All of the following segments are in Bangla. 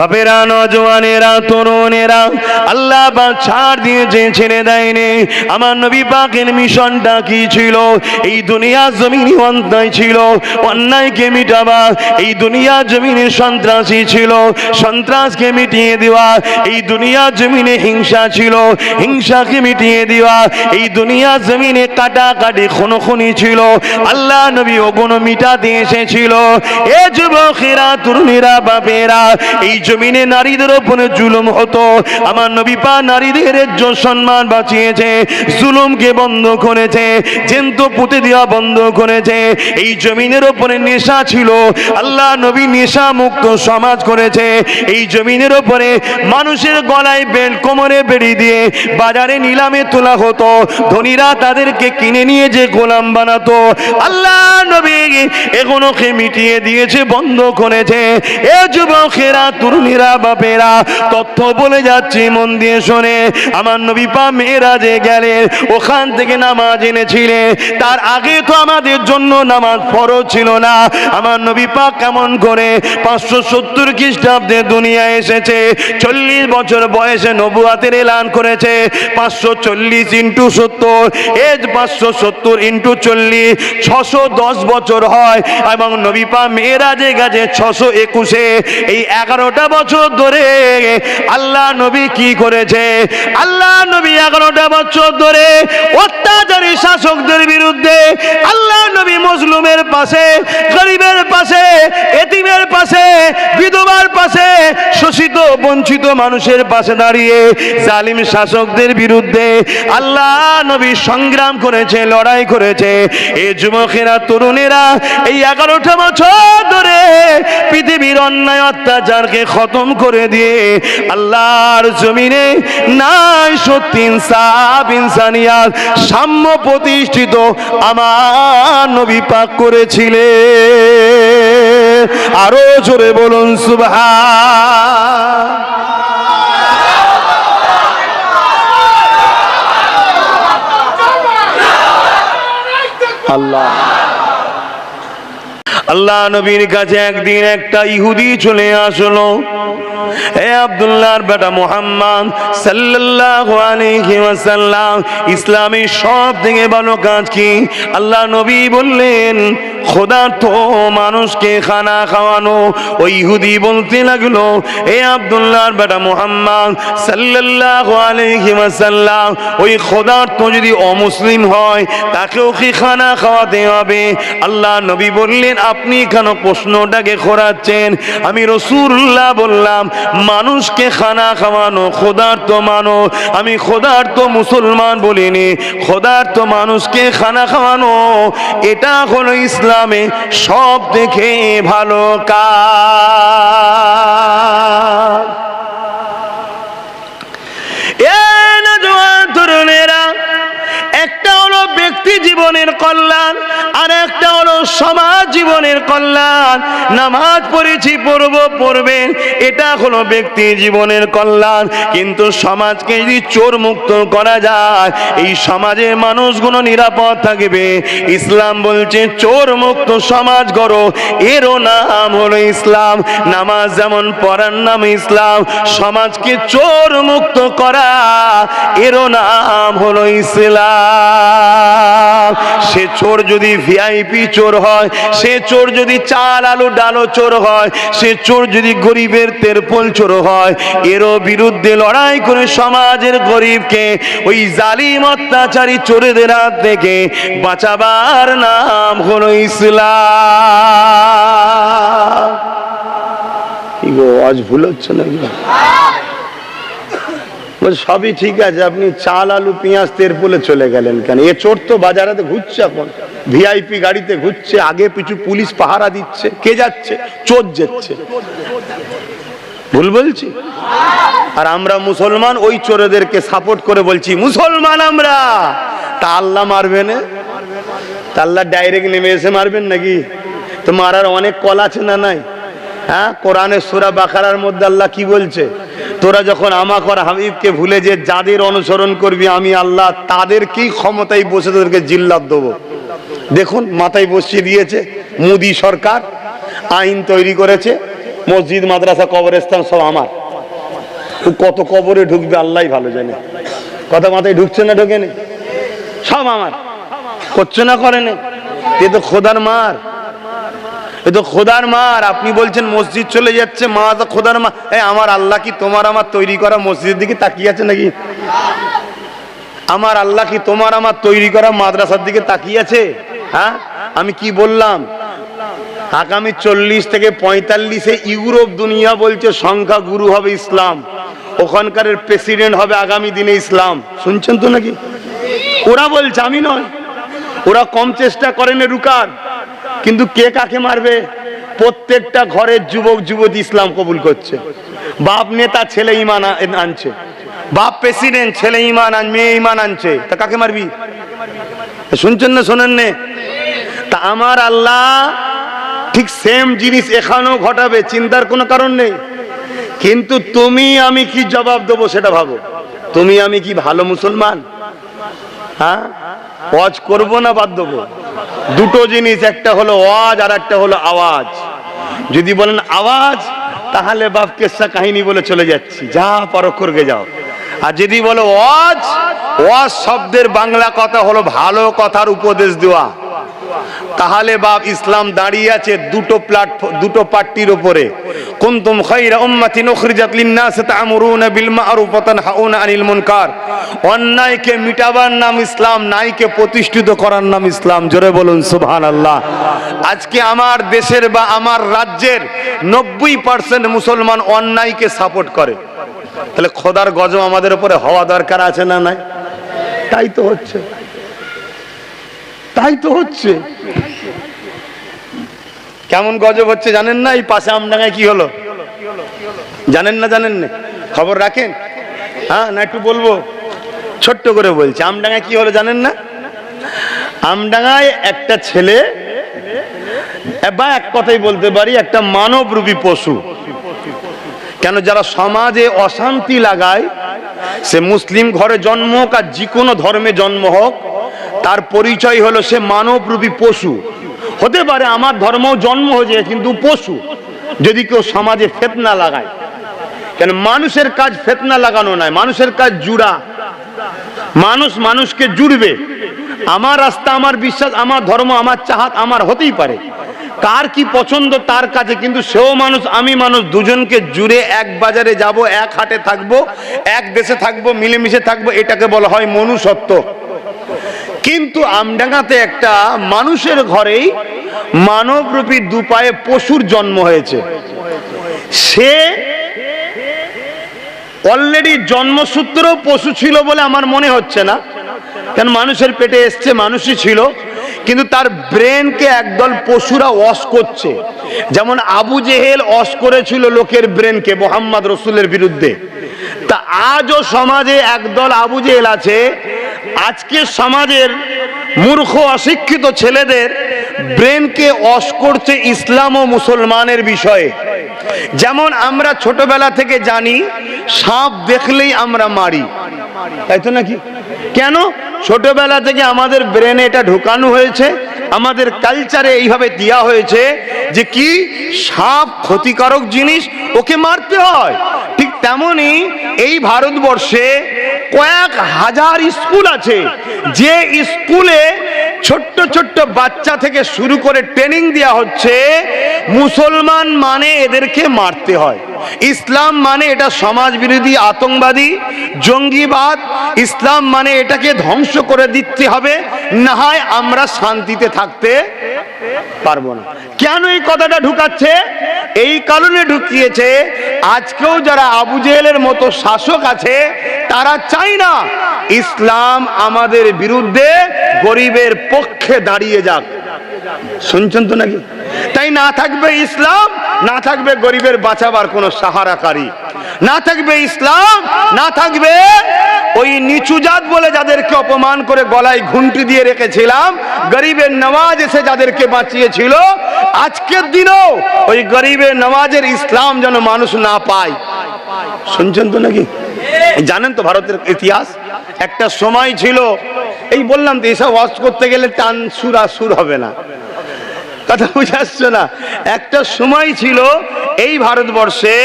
বাপেরা, নওজওয়ানেরা, তরুণেরা, আল্লাহ পাক ছাড় দিয়েছে, ছেড়ে দেয়নি। আমার নবী পাকের মিশনটা কি ছিল? এই দুনিয়া জমিনে অন্যায় ছিল, অন্যায়কে মিটাবা। এই দুনিয়া জমিনে সন্ত্রাসী ছিল, সন্ত্রাসকে মিটিয়ে দেওয়া। এই দুনিয়া জমিনে হিংসা ছিল, হিংসাকে মিটিয়ে দেওয়া। এই দুনিয়া জমিনে কাটাকাটি খুনোখুনি ছিল, আল্লাহ নবী ওগুলো মিটাতে এসেছিল। এ যুবকেরা, তরুণীরা, বাপেরা, এই জমিনে নারীদের উপরে জুলুম হতো, আমার নবী পাক নারীদের ইজ্জত সম্মান বাঁচিয়েছে, জুলুমকে বন্ধ করেছে, জ্যান্ত পুঁতে দেওয়া বন্ধ করেছে। এই জমিনের উপরে নেশা ছিল, আল্লাহ নবী নেশা মুক্ত সমাজ করেছে। এই জমিনের উপরে মানুষের গলায় বেল্ট, কোমরে বেড়ি দিয়ে বাজারে নিলামে তোলা হতো, ধনীরা তাদেরকে কিনে নিয়ে যে গোলাম বানাতো, আল্লাহ নবী এগুলোকে মিটিয়ে দিয়েছে, বন্ধ করেছে। এ যুবকেরা, তরুণীরা, বাপেরা, তথ্য বলে যাচ্ছি, মন দিয়ে শোনে। আমার নবী পাক মেরাজে গেলেন, ওখান থেকে নামাজ এনেছিলেন। তার আগে তো আমাদের জন্য নামাজ ফরজ ছিল না। আমার নবী পাক কেমন করে 570 খ্রিস্টাব্দে দুনিয়ায় এসেছে, 40 বছর বয়সে নবুয়াতের এলান করেছে। 540 ইন্টু 70, এই 570 ইন্টু 40, 610 বছর হয়। এবং নবী পাক মেরাজে গেছে 621-এ। এই 11টা বছর ধরে আল্লাহ নবী কি করেছে? আল্লাহ নবী 11টা বছর ধরে অত্যাচারী শাসকদের বিরুদ্ধে আল্লাহ নবী মজলুমের পাশে, গরিবের পাশে, এতিমের পাশে, বিধবার পাশে, শোষিত বঞ্চিত মানুষের পাশে দাঁড়িয়ে জালিম শাসকদের বিরুদ্ধে আল্লাহ নবী সংগ্রাম করেছে, লড়াই করেছে। এই যুবকেরা, তরুণেরা, এই 11টা বছর ধরে পৃথিবীর অন্যায় অত্যাচারকে খতম করে দিয়ে আল্লাহর জমিনে নাই সত্যি ইনসাফ, ইনসানিয়াত, সাম্য প্রতিষ্ঠিত আমার নবী পাক করেছিলেন। আরো জোরে বলুন সুবহান। আল্লাহ আল্লাহ নবীর কাছে একদিন একটা ইহুদি চলে আসলো। হে আব্দুল্লাহর বেটা মুহাম্মদ সাল্লাল্লাহু আলাইহি ওয়াসাল্লাম, ইসলামের সব থেকে ভালো কাজ কি? আল্লাহ নবী বললেন, খোদা তো মানুষকে খানা খাওয়ানো। ওই ইহুদি বলতে লাগলো, হে আব্দুল্লাহর বেটা মুহাম্মদ সাল্লাল্লাহু আলাইহি ওয়াসাল্লাম, ওই খোদা তো যদি অমুসলিম হয় তাকেও কি খানা খাওয়াতে হবে? আল্লাহ নবী বললেন, আপনি কেন প্রশ্নটাকে ঘোরাচ্ছেন? আমি রাসূলুল্লাহ বললাম, মানুষকে খানা খাওয়ানো খোদার তো মানো। আমি খোদার তো মুসলমান বলিনি, খোদার তো মানুষকে খানা খাওয়ানো, এটা হলো ইসলামে সব থেকে ভালো কাজ। তরুণেরা, একটা হলো ব্যক্তি জীবনের কল্যাণ, আর একটা হলো সমাজ জীবনের কল্যাণ। নামাজ পড়েছি, পড়বেন, এটা হলো ব্যক্তি জীবনের কল্যাণ। কিন্তু সমাজকে যদি চোর মুক্ত করা যায়, এই সমাজের মানুষগুলো নিরাপদ থাকবে। ইসলাম বলছে চোর মুক্ত সমাজ গড়ো, এরও নাম হলো ইসলাম। নামাজ যেমন পড়ার নাম ইসলাম, সমাজকে চোর মুক্ত করা, এরও নাম হলো ইসলাম। সে চোর যদি ভিআইপি চোর হয়, সে চোর যদি চাল আলু ডালো চোর হয়, সে চোর যদি গরিবের তেরপল চোর হয়, এরও বিরুদ্ধে লড়াই করে সমাজের গরিবকে ওই জালিম অত্যাচারী চোরেদের হাত থেকে বাঁচাবার নাম হলো ইসলাম। কি গো, আজ ভুল হচ্ছে না? সবই ঠিক আছে, আপনি চাল আলু পেঁয়াজ তেরপলে চলে গেলেন কেন? এ চোর তো বাজারে ঘুরছে, এখন ভিআইপি গাড়িতে ঘুরছে, আগে পিছু পুলিশ পাহারা দিচ্ছে। কে যাচ্ছে? চোর যাচ্ছে। ভুল বলছি? আর আমরা মুসলমান ওই চোরদেরকে সাপোর্ট করে বলছি মুসলমান আমরা। তা আল্লাহ মারবে না? তা আল্লাহ ডাইরেক্ট নেমে এসে মারবেন নাকি? তো মারার অনেক কল আছে না নাই? হ্যাঁ, কোরআনের সূরা বাকারার মধ্যে আল্লাহ কি বলছে? তোরা যখন আমাকে আর হাবিবকে ভুলে যে যাদের অনুসরণ করবি আমি আল্লাহ তাদেরকেই ক্ষমতায় বসে তোদেরকে জিল্লাত দেবো। দেখুন, মাথায় বসিয়ে দিয়েছে মোদি সরকার, আইন তৈরি করেছে, মসজিদ, মাদ্রাসা, কবরস্থান সব আমার। কত কবরে ঢুকবে আল্লাহ ভালো জানে। কথা মাথায় ঢুকছে না ঢোকেনি? সব আমার। করছে না করেন? এ তো খোদার মার, এ তো খোদার মার। আপনি বলছেন মসজিদ চলে যাচ্ছে, মা তো খোদার মা। আমার আল্লাহ কি তোমার আমার তৈরি করা মসজিদের দিকে তাকিয়ে আছে নাকি? আমার আল্লাহ কি তোমার আমার তৈরি করা মাদ্রাসার দিকে তাকিয়ে আছে? হ্যাঁ, আমি কি বললাম? আগামী 40 থেকে 45-এ ইউরোপ দুনিয়া বলছে সংখ্যা গুরু হবে ইসলাম, ওখানকার প্রেসিডেন্ট হবে আগামী দিনে ইসলাম। শুনছেন তো নাকি? ওরা বলছে, আমি নয়। ওরা কম চেষ্টা করেন রুকার, কিন্তু কে কাকে মারবে? প্রত্যেকটা ঘরের যুবক যুবতী ইসলাম কবুল করছে। বাপ নেতা, ছেলে ইমান আনছে। বাপ প্রেসিডেন্ট, ছেলে ইমান মেয়ে ইমান আনছে। তা কাকে মারবি? শুনছেন না শোনেন নে? তা আমার আল্লাহ ঠিক সেম জিনিস এখানেও ঘটাবে, চিন্তার কোনো কারণ নেই। কিন্তু তুমি আমি কি জবাব দেবো সেটা ভাবো। তুমি আমি কি ভালো মুসলমান? হ্যাঁ, ওয়াজ করবো না বাদ দেবো? দুটো জিনিস, একটা হলো ওয়াজ আর একটা হলো আওয়াজ। যদি বলেন আওয়াজ, তাহলে বাপ কেসা কাহিনী বলে চলে যাচ্ছি, যা পারো করবে যাও। আর যদি বলো ওয়াজ, ওয়াজ শব্দের বাংলা কথা হলো ভালো কথার উপদেশ দেওয়া। তাহলে বাপ ইসলাম দাঁড়িয়ে আছে দুটো প্ল্যাটফর্ম, দুটো পার্টির উপরে। কুনতুম খায়রা উম্মাতিন উখরিজাত লিন-নাস তা'মুরুনা বিল মা'রুফ ওয়া তানহাউনা আনিল মুনকার। অন্যায়কে মিটাবার নাম ইসলাম, ন্যায়কে প্রতিষ্ঠিত করার নাম ইসলাম। জোরে বলুন সুবহানাল্লাহ। আজকে আমার দেশের বা আমার রাজ্যের 90% মুসলমান অন্যায়কে সাপোর্ট করে। তাহলে খোদার গজব আমাদের উপরে হওয়া দরকার আছে না নাই? তাই তো হচ্ছে, তাই তো হচ্ছে। কেমন গজব হচ্ছে জানেন না? এই পাশে আমডাঙ্গায় কি হলো জানেন না? জানেন না? খবর রাখেন? হ্যাঁ, না একটু বলবো, ছোট্ট করে বলছি। আমডাঙ্গায় কি হলো জানেন না? আমডাঙ্গায় একটা ছেলে, বা এক কথাই বলতে পারি একটা মানবরূপী পশু। কেন? যারা সমাজে অশান্তি লাগায়, সে মুসলিম ঘরে জন্ম হোক আর যে কোনো ধর্মে জন্ম হোক, তার পরিচয় হলো সে মানবরূপী পশু। হতে পারে আমার ধর্মও জন্ম হয়েছে, কিন্তু পশু। যদি কেউ সমাজে ফিতনা লাগায়, কেন? মানুষের কাজ ফিতনা লাগানো নয়, মানুষের কাজ জুড়া। মানুষ মানুষকে জুড়বে। আমার রাস্তা, আমার বিশ্বাস, আমার ধর্ম, আমার চাহাত আমার হতেই পারে। কার কি পছন্দ তার কাছে, কিন্তু সেও মানুষ, আমি মানুষ। দুজনকে জুড়ে এক বাজারে যাব, এক হাটে থাকবো, এক দেশে থাকবো, মিলেমিশে থাকবো, এটাকে বলা হয় মনুষ্যত্ব। কিন্তু আমডাঙ্গাতে একটা মানুষের ঘরেই মানবরূপী দুপায়ে পশুর জন্ম হয়েছে। সে অলরেডি জন্মসূত্র পশু ছিল বলে আমার মনে হচ্ছে না, কেন? মানুষের পেটে এসছে, মানুষই ছিল, কিন্তু তার ব্রেনকে একদল পশুরা ওয়াশ করছে। যেমন আবু জেহেল ওয়াশ করেছিল লোকের ব্রেনকে মুহাম্মদ রাসূলের বিরুদ্ধে। তা আজও সমাজে একদল আবু জেহেল আছে। আজকে সমাজের মূর্খ অশিক্ষিত ছেলেদের ব্রেনকে ওয়াশ করছে ইসলাম ও মুসলমানের বিষয়ে। যেমন আমরা ছোটবেলা থেকে জানি সাপ দেখলেই আমরা মারি, তাই তো নাকি? কেন? ছোটবেলা থেকে আমাদের ব্রেনে এটা ঢোকানো হয়েছে, আমাদের কালচারে এইভাবে দেওয়া হয়েছে যে কি সাপ ক্ষতিকারক জিনিস, ওকে মারতে হয়। ঠিক তেমনি এই ভারতবর্ষে কয়েক হাজার স্কুল আছে, যে স্কুলে ছোট্ট ছোট্ট বাচ্চা থেকে শুরু করে ট্রেনিং দেওয়া হচ্ছে মুসলমান মানে এদেরকে মারতে হয়, ইসলাম মানে এটা সমাজ বিরোধী আতঙ্কবাদী জঙ্গিবাদ, ইসলাম মানে এটাকে ধ্বংস করে দিতে হবে, না হয় আমরা শান্তিতে থাকতে পারবো না। কেন এই কথাটা ঢুকাচ্ছে? এই কারণে ঢুকিয়েছে, আজকেও যারা আবু জেহেলের মতো শাসক আছে তারা চায় না ইসলাম আমাদের বিরুদ্ধে গরিবের পক্ষে দাঁড়িয়ে যাক। শুনছেন তো নাকি? তাই না থাকবে ইসলাম, না থাকবে গরিবের বাঁচাবার কোন সাহারাকারী, না থাকবে ইসলাম, না থাকবে ওই নিচু জাত বলে যাদেরকে অপমান করে গলায় ঘুন্টি দিয়ে রেখেছিলাম, গরিবের নওয়াজ এসে যাদেরকে বাঁচিয়েছিল, আজকের দিনও ওই গরিবের নওয়াজের ইসলাম যেন মানুষ না পায়। শুনছেন তো নাকি? জানেন তো ভারতের ইতিহাস, একটা সময় ছিল, এই বললাম তো এসব ওয়াজ করতে গেলে টান সুর আর সুর হবে না, কথা বুঝে আসছে না? একটা সময় ছিল এই ভারতবর্ষে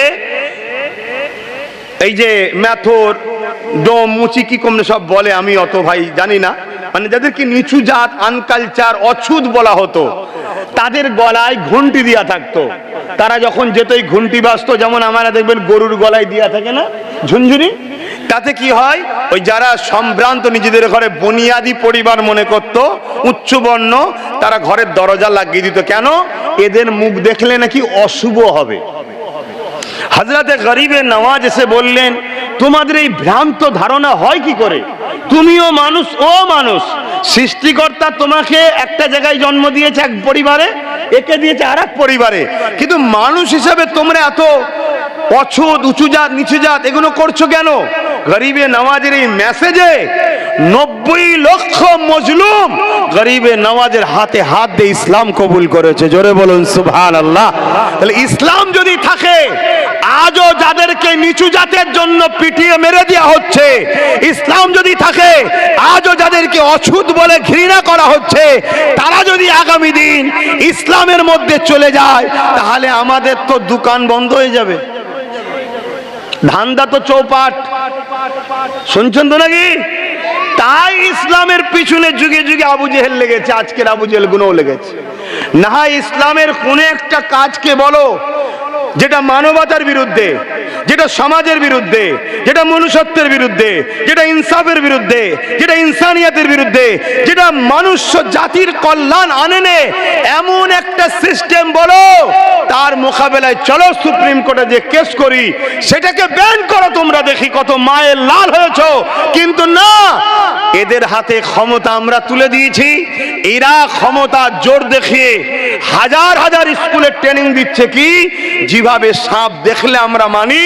এই যে ম্যাথর ডোম মুচি কি কমনে সব বলে, আমি অত ভাই জানি না, মানে যাদেরকে নিচু জাত, আনকালচার, অছুত বলা হতো, তাদের গলায় ঘন্টি দিয়া থাকতো। তারা যখন যেত এই ঘন্টি বাজতো, যেমন আমরা দেখবেন গরুর গলায় দিয়া থাকে না ঝুনঝুনি, তাতে কি হয়, ওই যারা সম্ভ্রান্ত নিজেদের ঘরে বুনিয়াদি পরিবার মনে করত, উচ্চবর্ণ, তারা ঘরের দরজা লাগিয়ে দিত। কেন? এদের মুখ দেখলে নাকি অশুভ হবে। হযরতে গরিবে নওয়াজ এসে বললেন, তোমাদের এই ভ্রান্ত ধারণা হয় কি করে? তুমিও মানুষ, ও মানুষ। সৃষ্টিকর্তা তোমাকে একটা জায়গায় জন্ম দিয়েছে এক পরিবারে, একে দিয়েছে আর এক পরিবারে, কিন্তু মানুষ হিসাবে তোমরা এত অছুত, উঁচু জাত, নিচু জাত এগুলো করছো কেন? গরিবে নওয়াজের এই মেসেজে 90 লক্ষ মজলুম গরিবে নওয়াজের হাতে হাত দিয়ে ইসলাম কবুল করেছে। জোরে বলুন সুবহানাল্লাহ। তাহলে ইসলাম যদি থাকে, আজও যাদেরকে নিচু জাতের জন্য পিটিয়ে মেরে দেওয়া হচ্ছে, ইসলাম যদি থাকে, আজও যাদেরকে অছুত বলে ঘৃণা করা হচ্ছে, তারা যদি আগামী দিন ইসলামের মধ্যে চলে যায়, তাহলে আমাদের তো দোকান বন্ধ হয়ে যাবে, ধান্দা তো চৌপাট। শুনছেন তো নাকি? তাই ইসলামের পিছনে যুগে যুগে আবু জেহেল লেগেছে, আজকের আবু জেহেল গুণও লেগেছে। না হয় ইসলামের কোন একটা কাজকে বলো যেটা মানবতার বিরুদ্ধে, যেটা সমাজের বিরুদ্ধে, যেটা মনুষ্যত্বের বিরুদ্ধে, যেটা ইনসাফের বিরুদ্ধে, যেটা ইনসানিয়াতের বিরুদ্ধে, যেটা মানুষ জাতির কল্যাণ আনে নে, এমন একটা সিস্টেম বলো, তার মোকাবেলায় চলো সুপ্রিম কোর্টে যে কেস করি, সেটাকে ব্যান করো, তোমরা দেখি কত মায়ের লাল হয়েছো। কিন্তু না, এদের হাতে ক্ষমতা আমরা তুলে দিয়েছি, এরা ক্ষমতা জোর দেখিয়ে হাজার হাজার স্কুলে ট্রেনিং দিচ্ছে কি, যেভাবে সাপ দেখলে আমরা মানি,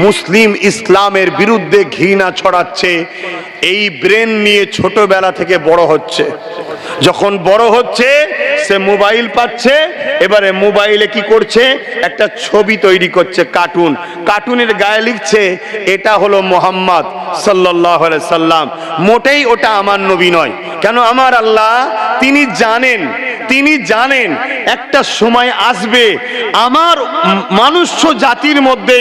মুসলিম ইসলামের বিরুদ্ধে ঘৃণা ছড়াচ্ছে। এই ব্রেন নিয়ে ছোটবেলা থেকে বড় হচ্ছে, যখন বড় হচ্ছে সে মোবাইল পাচ্ছে, এবারে মোবাইলে কি করছে, একটা ছবি তৈরি করছে, কার্টুন, কার্টুনের গায়ে লিখছে এটা হলো মুহাম্মদ সাল্লাল্লাহু আলাইহি সাল্লাম, মোটেই ওটা আমার নবী নয়। কেন? আমার আল্লাহ তিনি জানেন, তিনি জানেন একটা সময় আসবে আমার মনুষ্য জাতির মধ্যে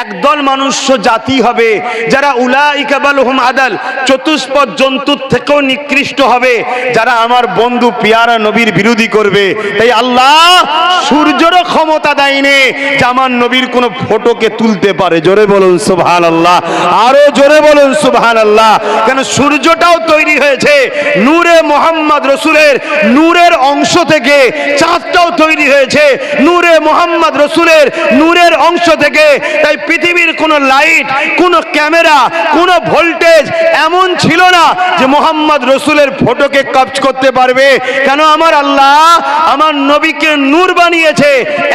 একদল মনুষ্য জাতি হবে যারা উলাইকা বালহুম আদাল, চতুষ্পদ জন্তুর থেকেও নিকৃষ্ট হবে, যারা আমার বন্ধু পিয়ারা নবীর বিরোধী করবে। তাই আল্লাহ সূর্যেরও ক্ষমতা দেয়নি যে আমার নবীর কোনো ফটোকে তুলতে পারে। জোরে বলুন সুবহানাল্লাহ, আরো জোরে বলুন সুবহানাল্লাহ। কেন? সূর্যটাও তৈরি হয়েছে নূরে মুহাম্মদ রসুলের নূরের অংশ থেকে, চাঁদটাও তৈরি হয়েছে নূরে মুহাম্মদ রসুলের নূরের অংশ থেকে। তাই পৃথিবীর কোনো লাইট, কোনো ক্যামেরা, কোনো ভোল্টেজ এমন ছিল না যে মুহাম্মদ রসুলের ফটোকে কবজ করতে পারবে। কেন? আমার আল্লাহ আমার নবীকে নূর বানিয়েছে,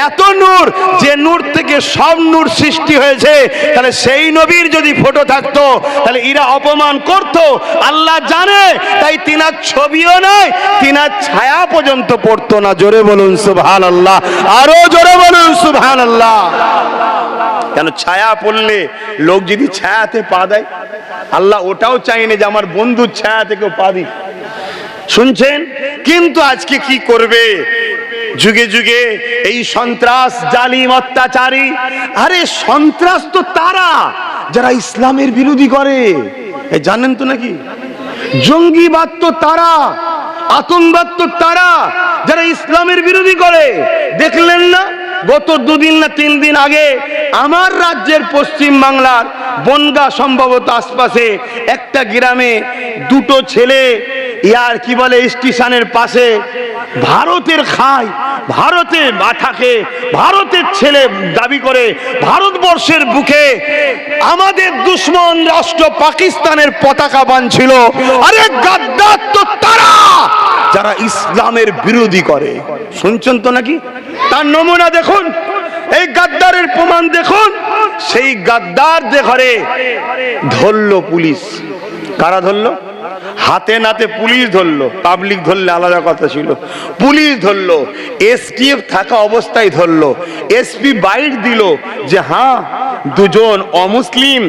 এত নূর যে নূর থেকে সব নূর সৃষ্টি হয়েছে। তাহলে সেই নবীর যদি ফটো থাকতো তাহলে এরা অপমান করত, আল্লাহ জানে। তাই তিনার ছবিও নয়, তিনার ছায়া পর্যন্ত পড়তো না। জোরে বলুন সুবহানাল্লাহ, আরো জোরে বলুন সুবহানাল্লাহ। কেন? ছায়া পড়লে লোক যদি ছায়াতে পা দেয়, আল্লাহ ওটাও চাইনি যে আমার বন্ধুর ছায়া থেকেও পা দিই। শুনছেন? কিন্তু আজকে কি করবে, যুগে যুগে এই সন্ত্রাস, জালিম, অত্যাচারী। আরে সন্ত্রাস তো তারা যারা ইসলামের বিরোধী করে, জানেন তো নাকি? জঙ্গিবাদ তো তারা, আতঙ্কবাদ তো তারা যারা ইসলামের বিরোধী করে। দেখলেন না গত 2 দিন না 3 দিন আগে আমার রাজ্যের পশ্চিম বাংলার বনগা সম্ভবত আশপাশে একটা গ্রামে 2টো ছেলে ইয়ার কি বলে স্টেশনের পাশে ভারতের খায়, ভারতের মাথাকে ভারতের ছেলে দাবি করে ভারতবর্ষের বুকে আমাদের দুশ্মন রাষ্ট্র পাকিস্তানের পতাকা বাঁধছিল। আরে গাদ্দার তো তারা যারা ইসলামের বিরোধী করে। শুনছেন তো নাকি? তার নমুনা দেখুন, এই গাদ্দারের প্রমাণ দেখুন। সেই গাদ্দারদের ঘরে ধরলো পুলিশ। কারা ধরলো? হাতে নাতে পুলিশ ধরলো, পাবলিক ধরলে আলাদা কথা ছিল। পুলিশ ধরলো, এসটিএফ থাকা অবস্থায় ধরলো। এসপি বাইট দিল যে হ্যাঁ, 2জন অমুসলিম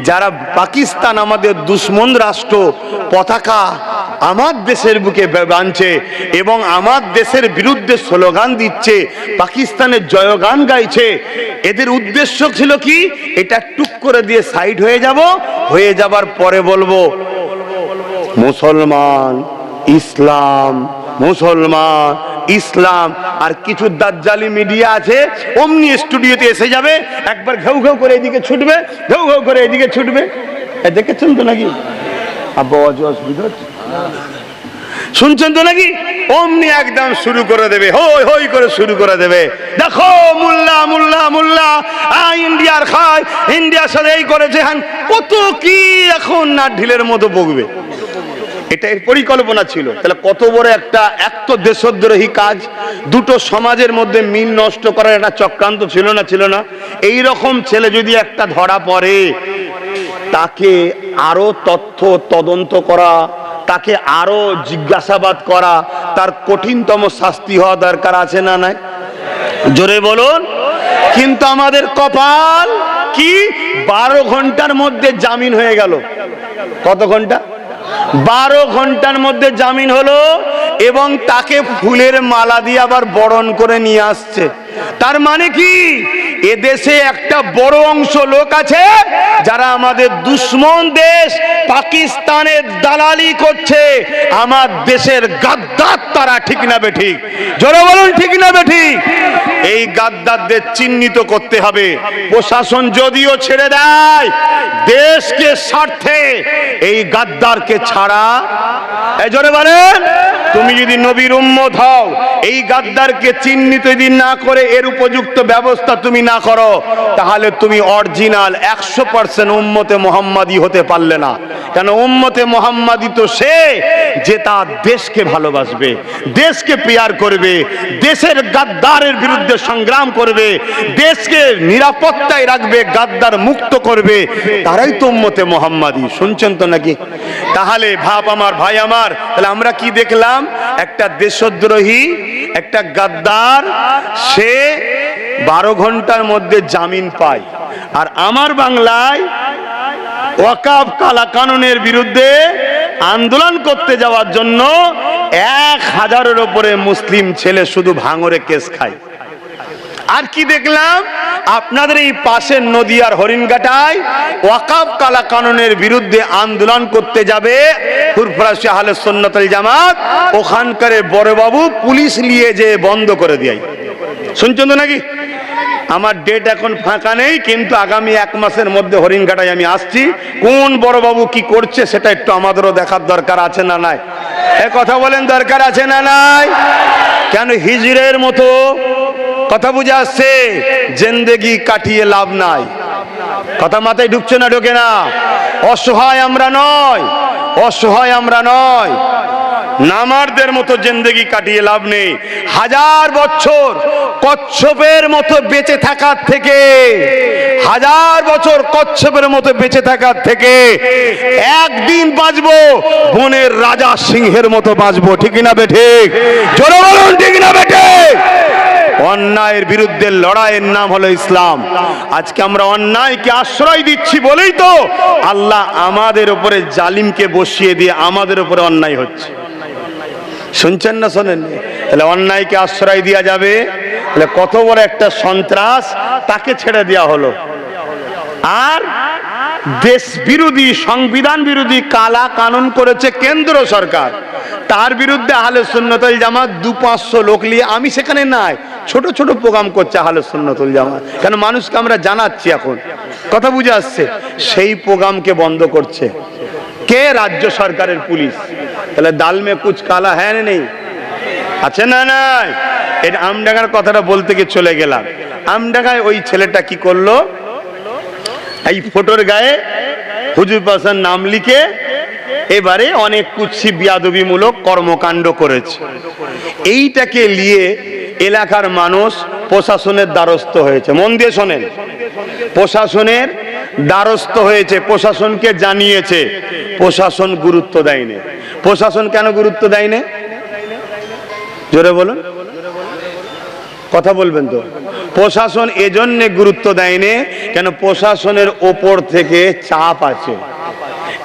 যারা পাকিস্তান আমাদের দুশ্মন রাষ্ট্র পতাকা আমার দেশের বুকে বাঁধছে এবং আমার দেশের বিরুদ্ধে স্লোগান দিচ্ছে, পাকিস্তানের জয়গান গাইছে। এদের উদ্দেশ্য ছিল কি, এটা টুক করে দিয়ে সাইড হয়ে যাব, হয়ে যাবার পরে বলবো মুসলমান ইসলাম, মুসলমান ইসলাম। আর কিছু দাজ্জালি মিডিয়া আছে, অমনি স্টুডিওতে এসে যাবে, একবার ঘেউ ঘেউ করে এদিকে ছুটবে, ঘেউ ঘেউ করে এদিকে ছুটবে। দেখেছেন তো নাকি? অসুবিধা হচ্ছে, শুনছেন তো নাকি? অমনি একদম শুরু করে দেবে, হই হই করে শুরু করে দেবে। দেখো মোল্লা মোল্লা মোল্লা ইন্ডিয়ার খায়, ইন্ডিয়ার সাথে এই করেছে, হ্যাঁ কত কি এখন না ঢিলের মতো বকবে। এটা এর পরিকল্পনা ছিল। তাহলে কত বড় একটা এক তো দেশদ্রোহী কাজ, দুটো সমাজের মধ্যে মিল নষ্ট করার একটা চক্রান্ত ছিল না? ছিল না? এই রকম ছেলে যদি একটা ধরা পড়ে, তাকে আরো তথ্য তদন্ত করা, তাকে আরো জিজ্ঞাসাবাদ করা, তার কঠিনতম শাস্তি হওয়া দরকার আছে না নাই? জোরে বলুন। কিন্তু আমাদের কপাল কি, 12 ঘন্টার মধ্যে জামিন হয়ে গেল। কত ঘন্টা? 12 ঘন্টার মধ্যে জামিন হলো, এবং তাকে ফুলের মালা দিয়ে আবার বরণ করে নিয়ে আসছে। তার মানে কি, এদেশে একটা বড় অংশ লোক আছে যারা আমাদের দুশ্মন দেশ পাকিস্তানের দালালি করছে, আমার দেশের গাদ্দার তারা। ঠিক না বেঠিক? জোরে বলুন, ঠিক না বেঠিক? এই গাদ্দারদের চিহ্নিত করতে হবে। প্রশাসন যদিও ছেড়ে দেয়, দেশকে স্বার্থে এই গাদ্দারকে ছাড়া, এই জোরে বলেন, তুমি যদি নবীর উম্মত হও, এই গাদ্দারকে চিহ্নিত যদি না করে এর উপযুক্ত ব্যবস্থা তুমি না করো, তাহলে তুমি অরিজিনাল 100% উম্মতে মুহাম্মাদি হতে পারলে না। কেন? উম্মতে মুহাম্মাদি তো সে যে তার দেশকে ভালোবাসবে, দেশকে প্যার করবে, দেশের গাদ্দারের বিরুদ্ধে সংগ্রাম করবে, দেশকে নিরাপত্তায় রাখবে, গাদ্দার মুক্ত করবে, তারাই তো উম্মতে মুহাম্মাদি। শুনছেন তো নাকি? তাহলে ভাব আমার, ভাই আমার, তাহলে আমরা কি দেখলাম? একটা দেশদ্রোহী, একটা গাদ্দার, সে 12 ঘন্টার মধ্যে জামিন পায়। আর আমার বাংলায় ওয়াকফ কালা কানুনের বিরুদ্ধে আন্দোলন করতে যাওয়ার জন্য 1000-এর উপরে মুসলিম ছেলে শুধু ভাঙরে কেস খায়। আর কি দেখলাম? আপনাদের এই পাশের নদিয়ার হরিণঘাটায় ওয়াকফ কালা কানুনের বিরুদ্ধে আন্দোলন করতে যাবে ফুরফুরা আহলে সুন্নাত ওয়াল জামাত, ওখানকার বড়বাবু পুলিশ নিয়ে যে বন্ধ করে দেয়। শুনছেন তো নাকি? আমার ডেট এখন ফাঁকা নেই, কিন্তু আগামী 1 মাসের মধ্যে হরিণঘাটায় আমি আসছি। কোন বড়বাবু কি করছে সেটা একটু আমাদেরও দেখার দরকার আছে না নাই? কথা বলেন, দরকার আছে না নাই? কেন হিজড়ের মতো কথা বুঝে আসছে, জিন্দেগি কাটিয়ে লাভ নাই। কথা মাথায় ঢুকছে না? ঢোকে না? অসহায় আমরা নয়, অসহায় আমরা নয়, নামারদের মতো জিন্দেগি কাটিয়ে লাভ নেই। 1000 বছর কচ্ছপের মতো বেঁচে থাকার থেকে, 1000 বছর কচ্ছপের মতো বেঁচে থাকার থেকে একদিন বাঁচবো বনের রাজা সিংহের মতো বাঁচবো। ঠিক না বেঠিক? জোরে বলুন, ঠিক না বেঠিক? অন্যায়ের বিরুদ্ধে লড়াইয়ের নাম হলো ইসলাম। আজকে আমরা অন্যায়কে আশ্রয় দিচ্ছি বলেই তো আল্লাহ আমাদের উপরে জালিমকে বসিয়ে দিয়ে আমাদের উপরে অন্যায় হচ্ছে। শুনছেন না শোনেন? তাহলে অন্যায়কে আশ্রয় দেওয়া যাবে? তাহলে কত বড় একটা সন্ত্রাস, তাকে ছেড়ে দেওয়া হলো। আর দেশ বিরোধী, সংবিধান বিরোধী কালা কানুন করেছে কেন্দ্র সরকার, তার বিরুদ্ধে আহলে সুন্নাত ওয়াল জামাত 200-500 লোক নিয়ে, আমি সেখানে নাই, ছোট ছোট প্রোগ্রাম করছে আহলে সুন্নাত ওয়াল জামাত। কেন? মানুষকে আমরা জানাচ্ছি এখন, কথা বুঝে আসছে। সেই প্রোগ্রামকে বন্ধ করছে কে? রাজ্য সরকারের পুলিশ। তাহলে দাল মে কুছ কালা হ্যাঁ নেই? আছে না নাই? এটা আমডাঙ্গার কথাটা বলতে গিয়ে চলে গেলাম। আমডাঙ্গায় ওই ছেলেটা কি করলো, এই ফটোর গায়ে হুজুর পাশার নাম লিখে এবারে অনেক কুৎসি বিয়াদবিমূলক কর্মকাণ্ড করেছে। এইটাকে নিয়ে এলাকার মানুষ প্রশাসনের দ্বারস্থ হয়েছে। মন দিয়ে শোনেন, প্রশাসনের দ্বারস্থ হয়েছে, প্রশাসনকে জানিয়েছে। প্রশাসন গুরুত্ব দেয়নি। প্রশাসন কেন গুরুত্ব দেয়নি? জোরে বলুন, কথা বলবেন তো। প্রশাসন এজন্য গুরুত্ব দেয়নি, কেন? প্রশাসনের ওপর থেকে চাপ আছে।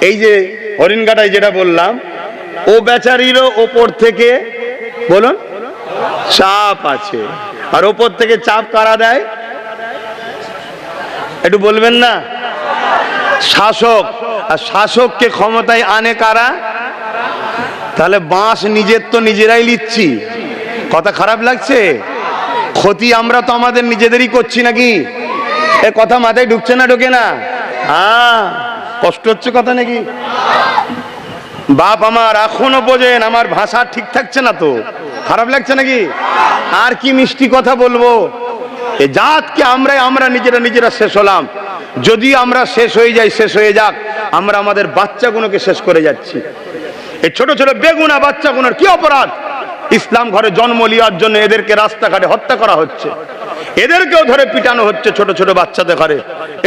এই যে হরিণঘাটায় যেটা বললাম, ও বেচারিরও ওপর থেকে বলুন চাপ আছে। আর ওপর থেকে চাপ কারা দেয় একটু বলবেন না? শাসক। আর শাসককে ক্ষমতায় আনে কারা? তাহলে বাঁশ নিজের তো নিজেরাই লিচ্ছি। কথা খারাপ লাগছে? ক্ষতি আমরা তো আমাদের নিজেদেরই করছি নাকি? এ কথা মাথায় ঢুকছে না? ঢোকে না? হ্যাঁ, কষ্ট হচ্ছে কথা নাকি? বাপ আমার এখনো বোঝেন, আমার ভাষা ঠিক থাকছে না তো? খারাপ লাগছে নাকি? আর কি মিষ্টি কথা বলবো? এ জাতকে আমরা নিজেরা শেষ হলাম। যদি আমরা শেষ হয়ে যাই, শেষ হয়ে যাক, আমরা আমাদের বাচ্চাগুলোকে শেষ করে যাচ্ছি। এই ছোট ছোট বেগুনা বাচ্চাগুলোর কি অপরাধ? ইসলাম ঘরে জন্ম নেওয়ার জন্য এদেরকে রাস্তাঘাটে হত্যা করা হচ্ছে, এদেরকেও ধরে পিটানো হচ্ছে ছোট ছোট বাচ্চাদের ঘরে।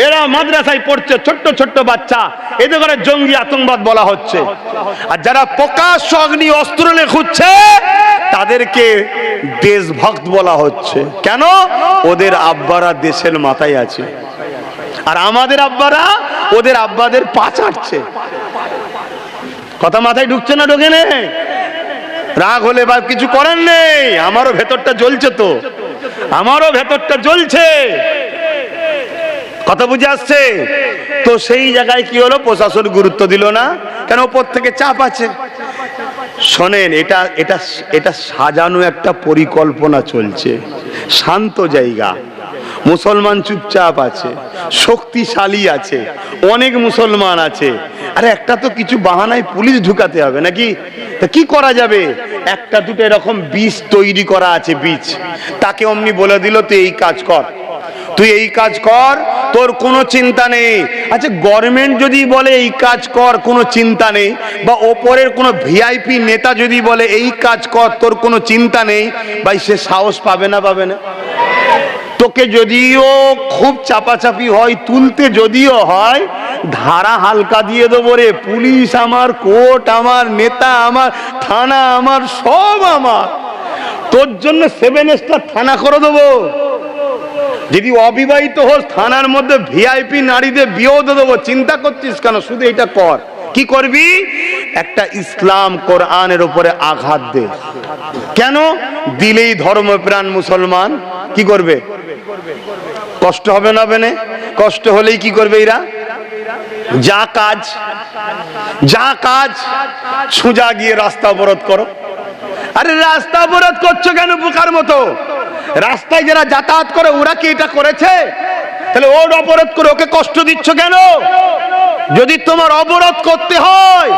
এরা মাদ্রাসায় পড়ছে, ছোট্ট ছোট্ট বাচ্চা, এদের ঘরে জঙ্গি আতঙ্কবাদ বলা হচ্ছে। আর যারা প্রকাশ্য অগ্নি অস্ত্র নিয়ে খুঁজছে তাদেরকে দেশভক্ত বলা হচ্ছে। কেন? ওদের আব্বারা দেশের মাথায় আছে, আর আমাদের আব্বারা ওদের আব্বাদের পা চাটছে। কথা মাথায় ঢুকছে না? ঢোকে না? রাগ হলে বা কিছু করার নেই, আমারও ভেতরটা জ্বলছে, তো আমারও ভেতরটা জ্বলছে। কথা বুঝে আসছে তো? সেই জায়গায় কি হলো? প্রশাসন গুরুত্ব দিল না, কেন? ওপর থেকে চাপ আছে। শোনেন, এটা এটা এটা সাজানো একটা পরিকল্পনা চলছে। শান্ত জায়গা, মুসলমান চুপচাপ আছে, শক্তিশালী আছে, অনেক মুসলমান আছে। আরে একটা তো কিছু বাহানায় পুলিশ ঢুকাতে হবে নাকি? তা কি করা যাবে? একটা দুটো এরকম বীজ তৈরি করা আছে, বীজ। তাকে অমনি বলে দিল তুই এই কাজ কর, তুই এই কাজ কর, তোর কোনো চিন্তা নেই। আচ্ছা, গভর্নমেন্ট যদি বলে এই কাজ কর, কোনো চিন্তা নেই, বা ওপরের কোনো ভিআইপি নেতা যদি বলে এই কাজ কর, তোর কোনো চিন্তা নেই, ভাই সে সাহস পাবে না? পাবে না? তোকে যদিও খুব চাপাচাপি হয়, তুলতে যদিও হয়, ধারা হালকা দিয়ে দেবো রে। পুলিশ আমার, কোর্ট আমার, নেতা আমার, থানা আমার, সব আমার। তোর জন্য 7 স্টার থানা করে দেবো। যদি অবিবাহিত হোস, থানার মধ্যে ভিআইপি নারীদের বিয়েও দেবো। চিন্তা করছিস কেন? শুধু এটা কর। কি করবি? একটা ইসলাম কোরআনের উপরে আঘাত দে। কেন? দিলেই ধর্মপ্রাণ মুসলমান কি করবে? কষ্ট হবে না? হবে না? কষ্ট হলেই কি করবে এরা? যা কাজ সোজা গিয়ে রাস্তা অবরোধ করো। আরে রাস্তা অবরোধ করছো কেন বোকার মতো? রাস্তায় যারা যাতায়াত করে ওরা কি এটা করেছে? তাহলে ওর অবরোধ করে ওকে কষ্ট দিচ্ছ কেন? যদি তোমার অবরোধ করতে হয়,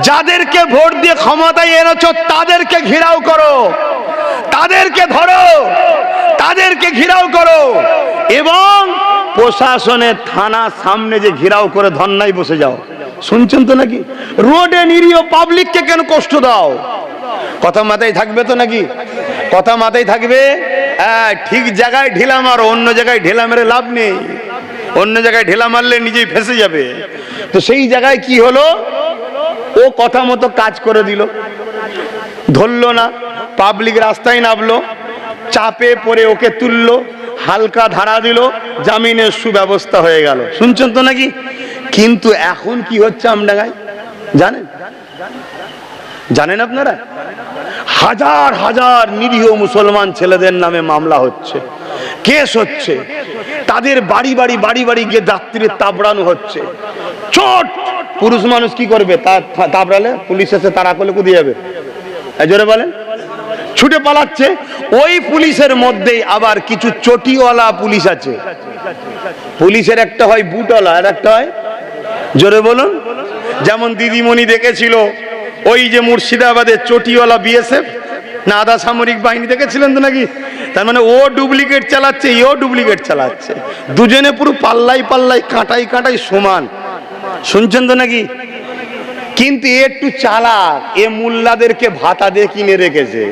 যাদেরকে ভোট দিয়ে ক্ষমতায় এনেছো তাদেরকে ঘেরাও করো, তাদেরকে ধরো, তাদেরকে ঘেরাও করো। এবং প্রশাসনের থানার সামনে যে ঘেরাও করে ধর্নায় বসে যাও। শুনছেন তো নাকি? রোডে নিরীহ পাবলিককে কেন কষ্ট দাও? কথা মাথায় থাকবে তো নাকি? কথা মাথায় থাকবে। হ্যাঁ, ঠিক জায়গায় ঢিলা মারো, অন্য জায়গায় ঢিলা মেরে লাভ নেই। অন্য জায়গায় ঢিলা মারলে নিজেই ফেঁসে যাবে। তো সেই জায়গায় কি হলো? ও কথা মতো কাজ করে দিল, ধরলো না, পাবলিক রাস্তায় নামলো, চাপে পড়ে ওকে তুললো, হালকা ধারা দিল, জামিনের সুব্যবস্থা হয়ে গেল। শুনছেন তো নাকি? কিন্তু এখন কি হচ্ছে আমডাঙ্গায় জানেন? জানেন আপনারা? হাজার হাজার নিরীহ মুসলমান ছেলেদের নামে মামলা হচ্ছে, কেস হচ্ছে, তাদের বাড়ি বাড়ি গিয়ে যাত্রীর তাবড়ানো হচ্ছে। চোট পুরুষ মানুষ কি করবে? তাবড়ালে পুলিশ এসে তারা করলে কুদিয়ে যাবে, জোরে বলেন, ছুটে পালাচ্ছে। ওই পুলিশের মধ্যেই আবার কিছু চটিওয়ালা পুলিশ আছে। পুলিশের একটা হয় বুটওয়ালা, আর একটা হয়, জোরে বলুন, যেমন দিদিমণি দেখেছিল ওই যে মুর্শিদাবাদের চটিওয়ালা বিএসএফ না আধা সামরিক বাহিনী দেখেছিলেন তো নাকি? তার মানে ও ডুপ্লিকেট চালাচ্ছে, এও ডুপ্লিকেট চালাচ্ছে, দুজনে পুরো পাল্লাই কাঁটাই সমান। শুনছেন তো নাকি? কিন্তু একটু চালাক, এ মোল্লাদেরকে ভাতা দিয়ে কিনে রেখেছে,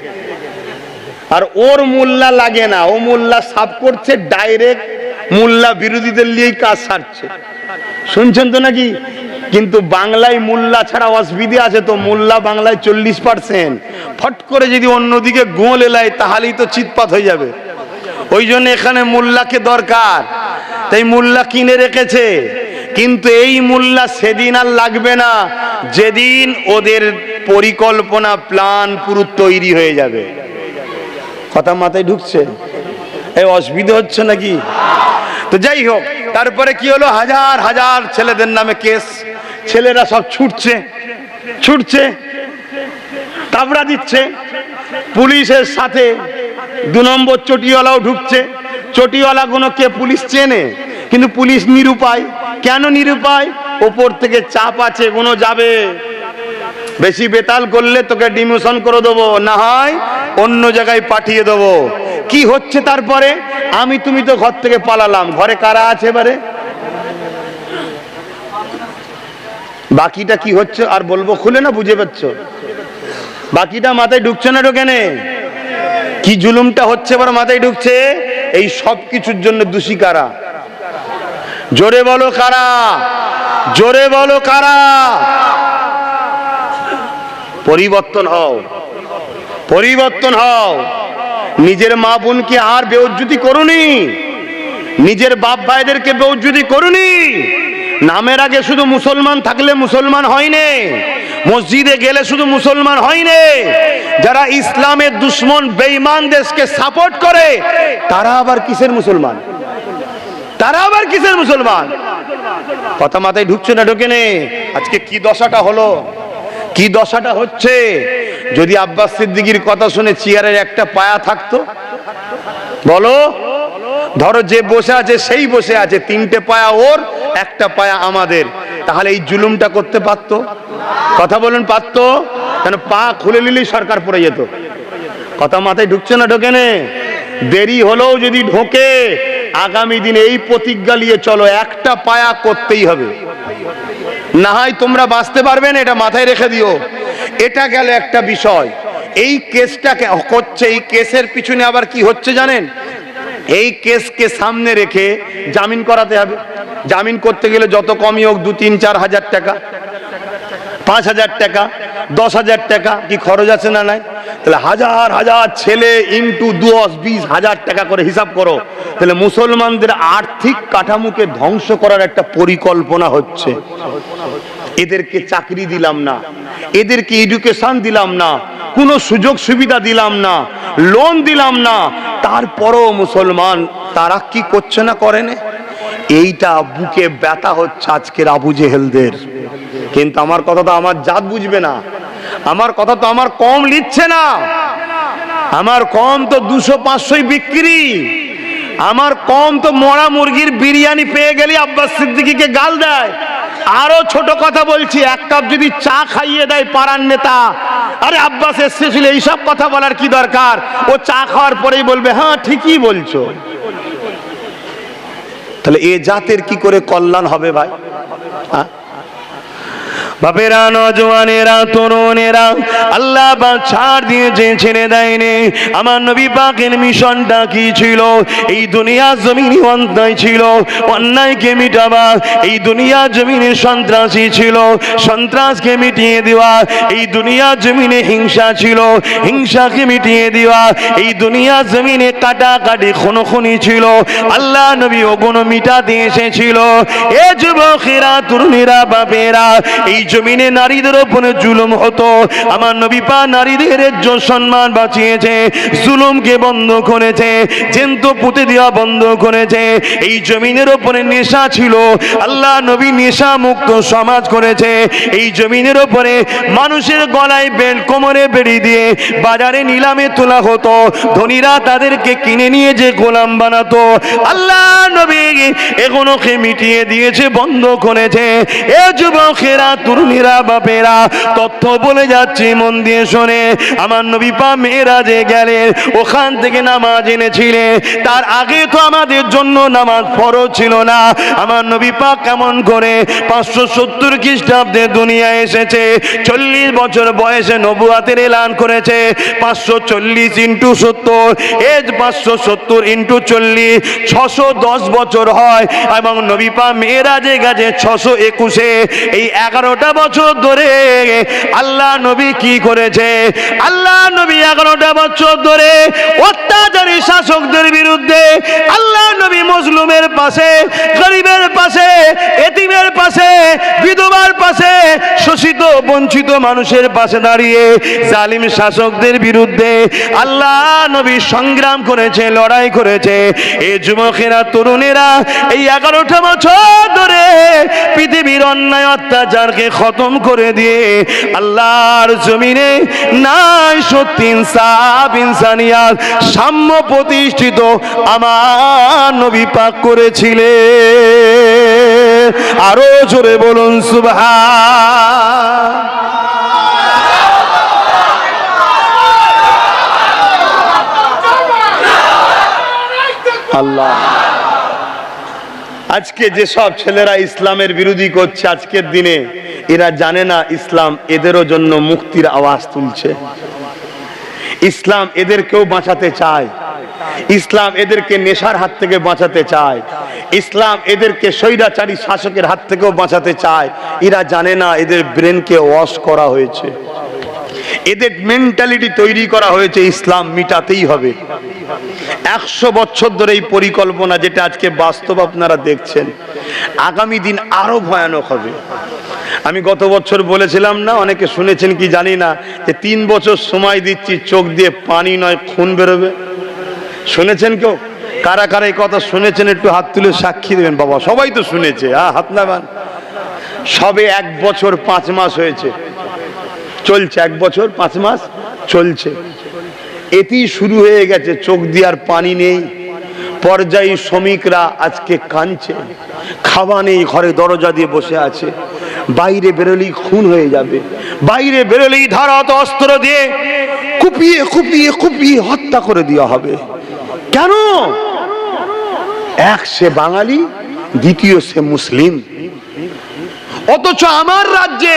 আর ওর মোল্লা লাগে না, ও মোল্লা সাফ করছে, ডাইরেক্ট মোল্লা বিরোধীদের নিয়েই কাজ সারছে। শুনছেন তো নাকি? কিন্তু বাংলায় মোল্লা ছাড়া অসুবিধে আছে তো। মোল্লা বাংলায় 40%, ফট করে যদি অন্যদিকে গোল এলায় তাহলেই তো চিৎপাত হয়ে যাবে। ওই জন্য এখানে মোল্লাকে দরকার, তাই মোল্লা কিনে রেখেছে। কিন্তু এই মোল্লা সেদিন আর লাগবে না যেদিন ওদের পরিকল্পনা প্ল্যান পুরো তৈরি হয়ে যাবে। কথা মাথায় ঢুকছে? এই অসুবিধা হচ্ছে নাকি? তো যাই হোক, তারপরে কি হলো, হাজার হাজার ছেলেদের নামে কেস, ছেলেরা সব ছুটছে তাবড়া দিচ্ছে, পুলিশের সাথে 2 নম্বর চটিওয়ালাও ঢুকছে। চটিওয়ালা গুলো কে পুলিশ চেনে, কিন্তু পুলিশ নিরুপায়। কেন নিরুপায়? ওপর থেকে চাপ আছে, কোনো যাবে, বেশি বেতাল করলে তোকে ডিমোশন করে দেবো, না হয় অন্য জায়গায় পাঠিয়ে দেবো। কি হচ্ছে তারপরে? তুমি তো ঘর থেকে পালালাম, ঘরে কারা আছে এবারে? বাকিটা কি হচ্ছে আর বলবো খুলে, না বুঝে পাচ্ছ? বাকিটা মাথায় ঢুকছে না, ঢোকে নে? কি জুলুমটা হচ্ছে এবার মাথায় ঢুকছে। এই সব কিছুর জন্য দোষী কারা? জোরে বলো কারা, জোরে বলো কারা? পরিবর্তন হও, পরিবর্তন হও। নিজের মা বোনকে আর বেইজ্জতি করুনি, নিজের বাপ ভাইদেরকে বেইজ্জতি করুনি। নামের আগে শুধু মুসলমান থাকলে মুসলমান হয়নি, মসজিদে গেলে শুধু মুসলমান হয়নি। যারা ইসলামের দুশ্মন বেঈমান দেশকে সাপোর্ট করে, তারা আবার কিসের মুসলমান? তারা আবার কিসের মুসলমান? কথা মাথায় ঢুকছে না, ঢোকে নে? আজকে কি দশাটা হলো, কি দশাটা হচ্ছে। যদি আব্বাস সিদ্দিকীর কথা শুনে চেয়ারের একটা পায়া থাকতো, বলো, ধরো যে বসে আছে সেই বসে আছে, 3টে পায়া ওর, একটা পায়া আমাদের, তাহলে এই জুলুমটা করতে পারতো? কথা বলুন, পারতো? কেন পা খুলে নিলেই সরকার পড়ে যেত। কথা মাথায় ঢুকছে না, ঢোকে নে? দেরি হলেও যদি ঢোকে, আগামী দিনে এই প্রতিজ্ঞা নিয়ে চলো, একটা পায়া করতেই হবে, না হয় তোমরা বাঁচতে পারবে না, এটা মাথায় রেখে দিও। এটা গেল একটা বিষয়। এই কেসটা করছে, এই কেসের পিছনে আবার কি হচ্ছে জানেন? এই কেসকে সামনে রেখে জামিন করাতে হবে। জামিন করতে গেলে যত কমই হোক 2-3-4 হাজার টাকা, 5,000 টাকা, 10,000 টাকা কি খরচ আছে না নাই? তাহলে হাজার হাজার ছেলে ইন্টু 10-20 হাজার টাকা করে হিসাব করো। তাহলে মুসলমানদের আর্থিক কাঠামোকে ধ্বংস করার একটা পরিকল্পনা হচ্ছে। এদেরকে চাকরি দিলাম না, এদেরকে এডুকেশন দিলাম না, কোনো সুযোগ সুবিধা দিলাম না, লোন দিলাম না, তারপরও মুসলমান তারা কি করছে না, করে না? এইটা বুকে ব্যথা হচ্ছে আজকের আবু জেহেলদের। কিন্তু আমার কথা তো আমার জাত বুঝবে না, আমার কথা তো আমার কম লিখছে না, আমার কম তো 200-500 বিক্রি, আমার কম তো মরা মুরগির বিরিয়ানি পেয়ে গেলে আব্বাস সিদ্দিকীকে গাল দেয়। আরো ছোট কথা বলছি, 1 কাপ যদি চা খাইয়ে দেয় পাড়ার নেতা, আরে আব্বাস এসেছিল, এইসব কথা বলার কি দরকার? ও চা খাওয়ার পরেই বলবে হ্যাঁ ঠিকই বলছো। তাহলে এ জাতের কি করে কল্যাণ হবে ভাই? হ্যাঁ, বাপেরা, নজওয়ানেরা, তরুণেরা, আল্লাহ পাক ছাড় দিয়েছে, ছেড়ে দেয়নি। আমার নবী পাকের মিশনটা কি ছিল? এই দুনিয়া জমিনে অন্যায় ছিল, অন্যায়কে মিটাবা। এই দুনিয়া জমিনে সন্ত্রাসী ছিল, সন্ত্রাসকে মিটিয়ে দেওয়া। এই দুনিয়া জমিনে হিংসা ছিল, হিংসাকে মিটিয়ে দেওয়া। এই দুনিয়া জমিনে কাটাকাটি খুনোখুনি ছিল, আল্লাহ নবী ওগুলো মিটাতে এসেছিল। এ যুবকেরা, তরুণীরা, বাপেরা, এই জমিনে নারীদের উপরে জুলুম হতো, আমার নবী পাক নারীদের ইজ্জত সম্মান বাঁচিয়েছে, জুলুমকে বন্ধ করেছে, জ্যান্ত পুঁতে দেওয়া বন্ধ করেছে। এই জমিনের উপরে নেশা ছিল, আল্লাহ নবী নেশা মুক্ত সমাজ করেছে। এই জমিনের উপরে মানুষের গলায় বেল্ট, কোমরে বেড়ি দিয়ে বাজারে নিলামে তোলা হতো, ধনীরা তাদেরকে কিনে নিয়ে যে গোলাম বানাতো, আল্লাহ নবী এগুলোকে মিটিয়ে দিয়েছে, বন্ধ করেছে। এ যুবকেরা, তরুণীরা, বাপেরা, তথ্য বলে যাচ্ছি, মন দিয়ে শোনে। আমার নবী পাক মেরাজে গেলেন, ওখান থেকে নামাজ এনেছিলেন। তার আগে তো আমাদের জন্য নামাজ ফরজ ছিল না। আমার নবী পাক কেমন করে 570 খ্রিস্টাব্দে দুনিয়ায় এসেছে, 40 বছর বয়সে নবুয়াতের এলান করেছে। 540 ইন্টু 70, এজ 570 ইন্টু 40, 610 বছর হয়। এবং নবী পাক মেরাজে গেছে 621-এ। এই 11টা বছর ধরে আল্লাহ নবী কি করেছে? আল্লাহ নবী 11টা বছর ধরে অত্যাচারী শাসকদের বিরুদ্ধে আল্লাহ নবী মজলুমের পাশে, গরিবের পাশে, এতিমের পাশে, বিধবার পাশে, শোষিত বঞ্চিত মানুষের পাশে দাঁড়িয়ে জালিম শাসকদের বিরুদ্ধে আল্লাহ নবী সংগ্রাম করেছে, লড়াই করেছে। এই যুবকেরা, তরুণেরা এই 11টা বছর ধরে পৃথিবীর অন্যায় অত্যাচারকে খতম করে দিয়ে আল্লাহর জমিনে নাই সত্যি ইনসাফ, ইনসানিয়াত, সাম্য প্রতিষ্ঠিত আমার নবী পাক করেছিলেন। আরো জোরে বলুন সুবহান। আল্লাহ। আজকে যে সব ছেলেরা ইসলামের বিরোধী করছে আজকের দিনে, এরা জানে না ইসলাম এদেরও জন্য মুক্তির আওয়াজ তুলছে। ইসলাম এদেরকেও বাঁচাতে চায়। ইসলাম এদেরকে নেশার হাত থেকে বাঁচাতে চায়। ইসলাম এদেরকে স্বৈরাচারী শাসকের হাত থেকেও বাঁচাতে চায়। এরা জানে না এদের ব্রেনকে ওয়াশ করা হয়েছে, এদের মেন্টালিটি তৈরি করা হয়েছে ইসলাম মিটাতেই হবে। 100 বছর ধরে এই পরিকল্পনা, যেটা আজকে বাস্তব আপনারা দেখছেন, আগামী দিন আরো ভয়ানক হবে। আমি গত বছর বলেছিলাম না, অনেকে শুনেছেন কি জানি না, যে 3 বছর সময় দিচ্ছি, চোখ দিয়ে পানি নয় খুন বেরোবে। শুনেছেন কেউ? কারা কারা এই কথা শুনেছেন একটু হাত তুলে সাক্ষী দেবেন। বাবা সবাই তো শুনেছে, হাত নামান। সবে 1 বছর 5 মাস হয়েছে, চলছে 1 বছর 5 মাস চলছে। এতেই শুরু হয়ে গেছে, চোখ দিয়ে আর পানি নেই। পর্যায়ী শ্রমিকরা আজকে কাঁদছে, খাওয়া নেই, ঘরে দরজা দিয়ে বসে আছে। বাইরে বেরোলেই খুন হয়ে যাবে, বাইরে বেরোলেই ধারাত অস্ত্র দিয়ে কুপিয়ে কুপিয়ে কুপিয়ে হত্যা করে দেওয়া হবে। কেন? এক সে বাঙালি, দ্বিতীয় সে মুসলিম। অথচ আমার রাজ্যে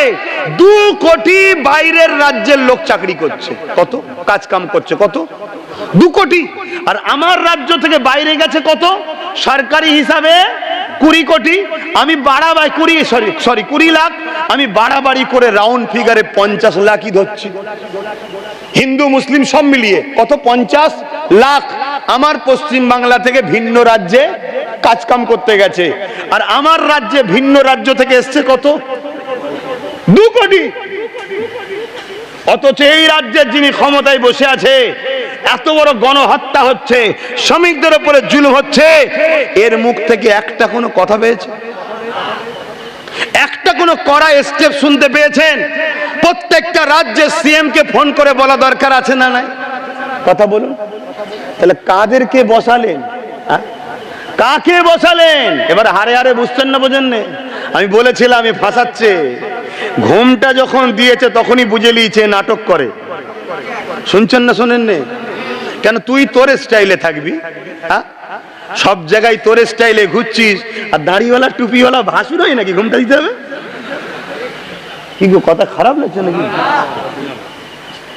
2 কোটি বাইরের রাজ্যের লোক চাকরি করছে, কত কাজ কাম করছে, কত 2 কোটি। আর আমার রাজ্য থেকে বাইরে গেছে কত? সরকারি হিসাবে 20 কোটি। আমি বাড়াবাড়ি 20 লাখ, আমি বাড়াবাড়ি করে রাউন্ড ফিগারে 50 লাখই ধরছি। হিন্দু মুসলিম সব মিলিয়ে কত? 50 লাখ আমার পশ্চিম বাংলা থেকে ভিন্ন রাজ্যে কাজ কাম করতে গেছে। আর আমার রাজ্যে ভিন্ন রাজ্য থেকে এসছে কত? 2 কোটি। অথচ এই রাজ্যের যিনি ক্ষমতায় বসে আছে, এত বড় গণহত্যা হচ্ছে, শ্রমিকদের উপরে জুলুম হচ্ছে, এর মুখ থেকে একটা কোনো কথা পেয়েছে? একটা কোনো কড়া স্টেপ শুনতে পেয়েছেন? প্রত্যেকটা রাজ্যের সিএম কে ফোন করে বলা দরকার আছে না নাই? কথা বলুন। তাহলে কাদেরকে বসালেন? কাকে বসালেন? এবার হারে হারে বুঝছেন না, বোঝেন না? আমি বলেছিলাম আমি ফাঁসাচ্ছে। ঘুমটা যখন দিয়েছে তখনই বুঝে নিয়েছে নাটক করে। শুনছেন না শোনেন না? কেন তুই তোর স্টাইলে থাকবি, সব জায়গায় তোর স্টাইলে ঘুরছিস, আর দাড়িওয়ালা টুপিওয়ালা ভাসুর হয় নাকি ঘুমটা দিতে হবে? কি গো, কথা খারাপ লাগছে নাকি?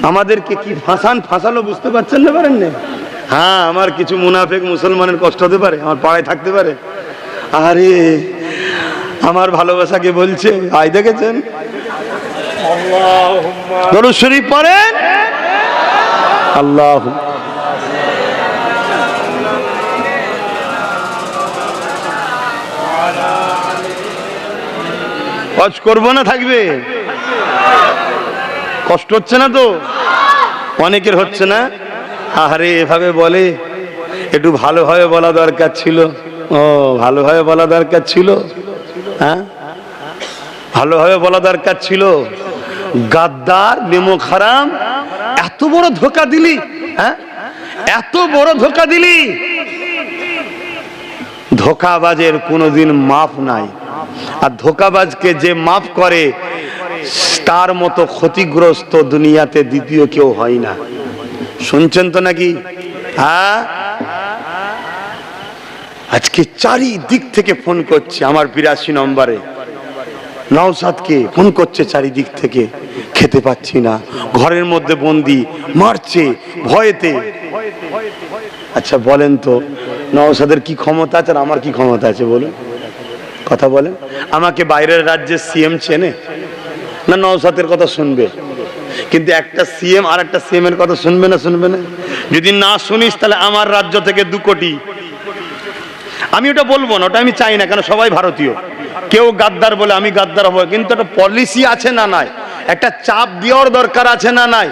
আমাদেরকে কি ফাঁসালো বুঝতে পারছেন না? পারেন না? হ্যাঁ, আমার কিছু মুনাফেক মুসলমানের কষ্ট হতে পারে, আমার পাড়ায় থাকতে পারে। আরে আমার ভালোবাসাকে বলছে, আয় দেখেছেন দরুদ শরীফ পড়েন, আল্লাহ হজ করবো না থাকবে? কষ্ট হচ্ছে না তো? অনেকের হচ্ছে না? আরে এভাবে বলে, একটু ভালোভাবে বলা দরকার ছিল। ও ভালোভাবে বলা দরকার ছিল, হ্যাঁ ভালোভাবে বলা দরকার ছিল। গাদ্দার, নেমক হারাম, এত বড় ধোঁকা দিলি, হ্যাঁ এত বড় ধোঁকা দিলি। ধোঁকাবাজের কোনোদিন মাফ নাই, আর ধোঁকাবাজকে যে মাফ করে তার মতো ক্ষতিগ্রস্ত দুনিয়াতে দ্বিতীয় কেউ হয় না। শুনছেন তো নাকি? হ্যাঁ, আজকে চারিদিক থেকে ফোন করছে আমার 82 নম্বরে। নওশাদকে ফোন করছে চারিদিক থেকে, খেতে পাচ্ছি না, ঘরের মধ্যে বন্দি, মারছে ভয়েতে। আচ্ছা বলেন তো, নওশাদের কি ক্ষমতা আছে আর আমার কি ক্ষমতা আছে বলুন? কথা বলেন। আমাকে বাইরের রাজ্যের সিএম চেনে না? নওশাদের কথা শুনবে, কিন্তু একটা সিএম আর একটা সিএম এর কথা শুনবে না? শুনবে না? যদি না শুনিস তাহলে আমার রাজ্য থেকে 2 কোটি। আমি ওটা বলবো না, ওটা আমি চাই না, কেন সবাই ভারতীয়। কেউ গাদ্দার বলে আমি গাদ্দার হবো, কিন্তু একটা পলিসি আছে না নাই? একটা চাপ দেওয়ার দরকার আছে না নাই,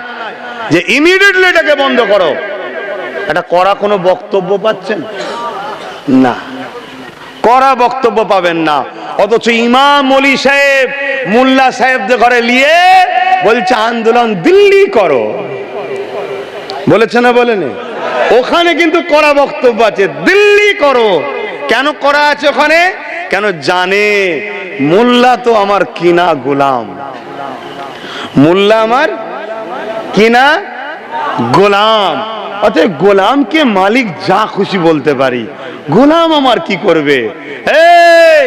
যে ইমিডিয়েটলি এটাকে বন্ধ করো। এটা করা কোনো বক্তব্য পাচ্ছেন না, করা বক্তব্য পাবেন না। অথচ ইমাম ওলি সাহেব মোল্লা সাহেবদের ঘরে নিয়ে বলছে আন্দোলন দিল্লি করো, বলেছে না বলেনি? ওখানে কিন্তু করা বক্তব্য আছে, দিল্লি করো। কেন করা আছে ওখানে? কেন জানে মোল্লা তো আমার কিনা গোলাম, মোল্লা আমার কিনা গোলাম। অতএব গোলামকে মালিক যা খুশি বলতে পারি, গোলাম আমার কি করবে? এই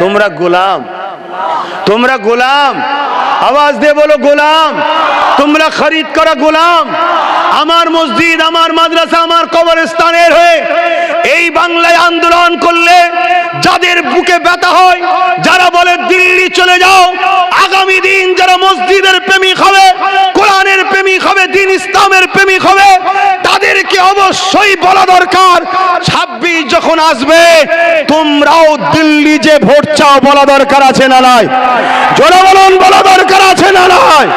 তোমরা গোলাম, তোমরা গোলাম, আওয়াজ দিয়ে বলো গোলাম। তোমরা খরিদ করা গোলাম। আমার মসজিদ, আমার মাদ্রাসা, আমার কবরস্থানের হয়ে এই বাংলায় আন্দোলন করলে যাদের বুকে ব্যথা হয়, যারা বলে দিল্লি চলে যাও, আগামী দিন যারা মসজিদের প্রেমিক হবে, কোরআনের প্রেমিক হবে, দ্বীন ইসলামের প্রেমিক হবে, তাদেরকে অবশ্যই বলা দরকার 26 যখন আসবে তোমরাও দিল্লি যে ভোট চাও বলা দরকার আছে না নাই? জোরে বলুন, বলা দরকার আছে না নাই?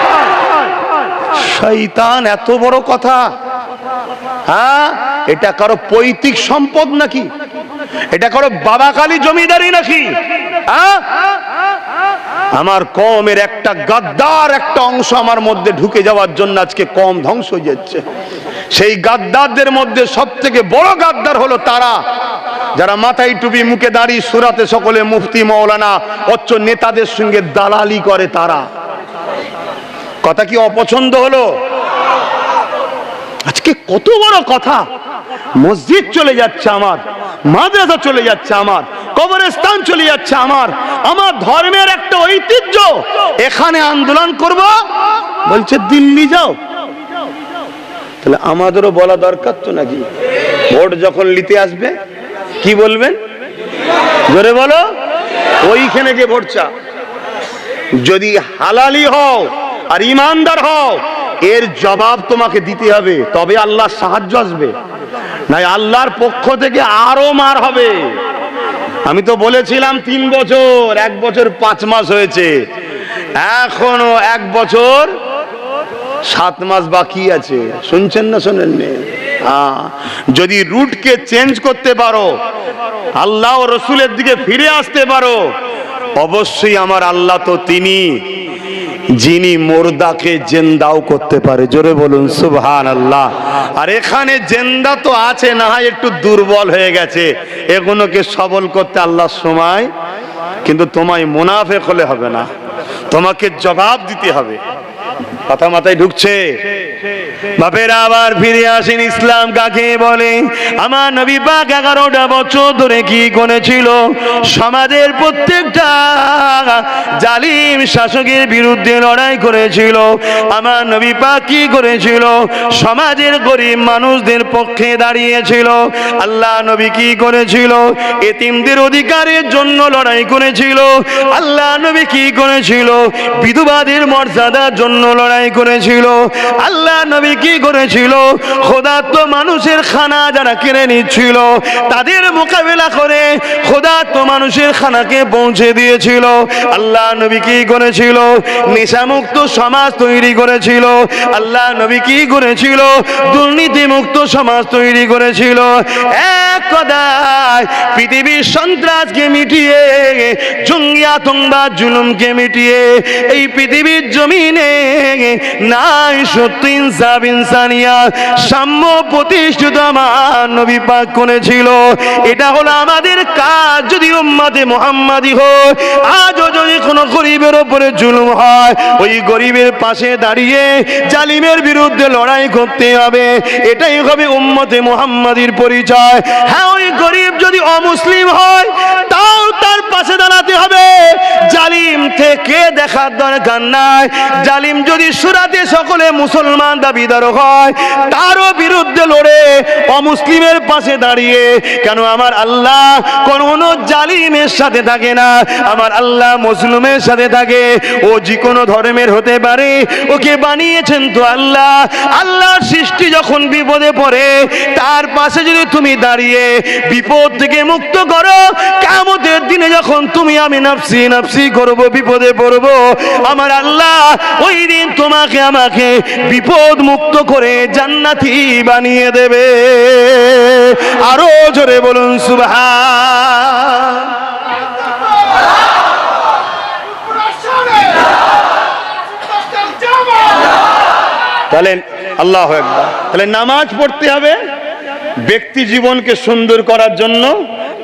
শয়তান এত বড় কথা, হ্যাঁ? এটা কারো পৈতৃক সম্পদ নাকি? এটা কারো বাবা কালী জমিদারি নাকি? হ্যাঁ? আমার কওমের একটা গাদ্দার একটা অংশ আমার মধ্যে ঢুকে যাওয়ার জন্য আজকে কম ধ্বংস হয়ে যাচ্ছে। সেই গাদ্দারদের মধ্যে সব থেকে বড় গাদ্দার হলো তারা যারা মাথায় টুপি, মুখে দাড়ি, সুরাতে সকলে মুফতি মাওলানা, অথচ নেতাদের সঙ্গে দালালি করে। তারা কথা কি অপছন্দ হলো? আজকে কত বড় কথা, মসজিদ চলে যাচ্ছে আমার, মাদ্রাসা চলে যাচ্ছে আমার, কবরস্থান চলে যাচ্ছে আমার, আমার ধর্মের একটা ঐতিহ্য, এখানে আন্দোলন করব বলছে দিল্লি যাও। তাহলে আমাদেরও বলা দরকার তো নাকি? ভোট যখন নিতে আসবে কি বলবেন? জোরে বলো, ওইখানে যে ভোট চা। যদি হালালি হও আর ইমানদার হও, এর জবাব তোমাকে দিতে হবে, তবে আল্লাহর সাহায্য আসবে, নাই আল্লাহর পক্ষ থেকে আরো মার হবে। আমি তো বলেছিলাম 3 বছর, 1 বছর 5 মাস হয়েছে, এখনো 1 বছর 7 মাস বাকি আছে। শুনছেন না শোনেননি? যদি রুটকে চেঞ্জ করতে পারো, আল্লাহ ও রসুলের দিকে ফিরে আসতে পারো, অবশ্যই আমার আল্লাহ তো তিনি যিনি মুর্দাকে জিন্দাও করতে পারে। জোরে বলুন সুবহানাল্লাহ। আর এখানে জিন্দা তো আছে, না হয় একটু দুর্বল হয়ে গেছে, এগুলোকে সবল করতে আল্লাহর সময়। কিন্তু তোমায় মুনাফিক হলে হবে না, তোমাকে জবাব দিতে হবে। কথা মাথায় ঢুকছে? বাপেরা আবার ফিরে আসেন, ইসলাম কাকে বলে? আমার নবী পাক 11টা বছর ধরে কি করেছিল? সমাজের প্রত্যেকটা জালিম শাসকের বিরুদ্ধে লড়াই করেছিল। আমার নবী পাক কি করেছিল? সমাজের গরিব মানুষদের পক্ষে দাঁড়িয়েছিল। আল্লাহ নবী কি করেছিল? এতিমদের অধিকারের জন্য লড়াই করেছিল। আল্লাহ নবী কি করেছিল? বিধবাদের মর্যাদার জন্য লড়াই করেছিল। আল্লাহ নবী কি করেছিল? খোদাত্ম মানুষের খানা যারা কিনে নিচ্ছিল তাদের মোকাবেলা করে খোদাত্ম মানুষের খানাকে পৌঁছে দিয়েছিল। আল্লাহ নবী কি করেছিল? নেশামুক্ত সমাজ তৈরি করেছিল। আল্লাহ নবী কি করেছিল? দুর্নীতি মুক্ত সমাজ তৈরি করেছিল। এক কথায় পৃথিবীর সন্ত্রাসকে মিটিয়ে, জঙ্গি আতঙ্কবাদ জুলুমকে মিটিয়ে এই পৃথিবীর জমিনে নাই সত্য, ইনসাফ, ইনসানিয়াত, সাম্য প্রতিষ্ঠিত আমার নবী পাক করেছিল। এটা হলো আমাদের কাজ। যদি উম্মতে মুহাম্মাদি হয়, আজও যদি কোনো গরিবের উপরে জুলুম হয়, ওই গরিবের পাশে দাঁড়িয়ে জালিমের বিরুদ্ধে লড়াই করতে হবে। এটাই হবে উম্মতে মুহাম্মাদির পরিচয়। হ্যাঁ, ওই গরিব যদি অমুসলিম হয় তাও তার পাশে দাঁড়াতে হবে, জালিম থেকে দেখার দরকার নাই। জালিম যদি সুরাতে সকলে মুসলমান দাবিদার হয়, তারও বিরুদ্ধে লড়ে অমুসলিমের পাশে দাঁড়িয়ে, কেন আমার আল্লাহ কোন জালিমের সাথে থাকে না, আমার আল্লাহ মুসলিমের সাথে থাকে। ও যে কোনো ধর্মের হতে পারে, ওকে বানিয়েছেন তো আল্লাহ। আল্লাহর সৃষ্টি যখন বিপদে পড়ে, তার পাশে যদি তুমি দাঁড়িয়ে বিপদ থেকে মুক্ত করো, কিয়ামতের দিনে যখন তুমি আমি নাফসি নাফসি করব, বিপদে পড়বো, আমার আল্লাহ ওই দিন তোমাকে আমাকে বিপদ মুক্ত করে জান্নাতি বানিয়ে দেবে। আরো জোরে বলুন সুবহান। তাহলে আল্লাহু আকবার, তাহলে নামাজ পড়তে হবে ব্যক্তি জীবনকে সুন্দর করার জন্য,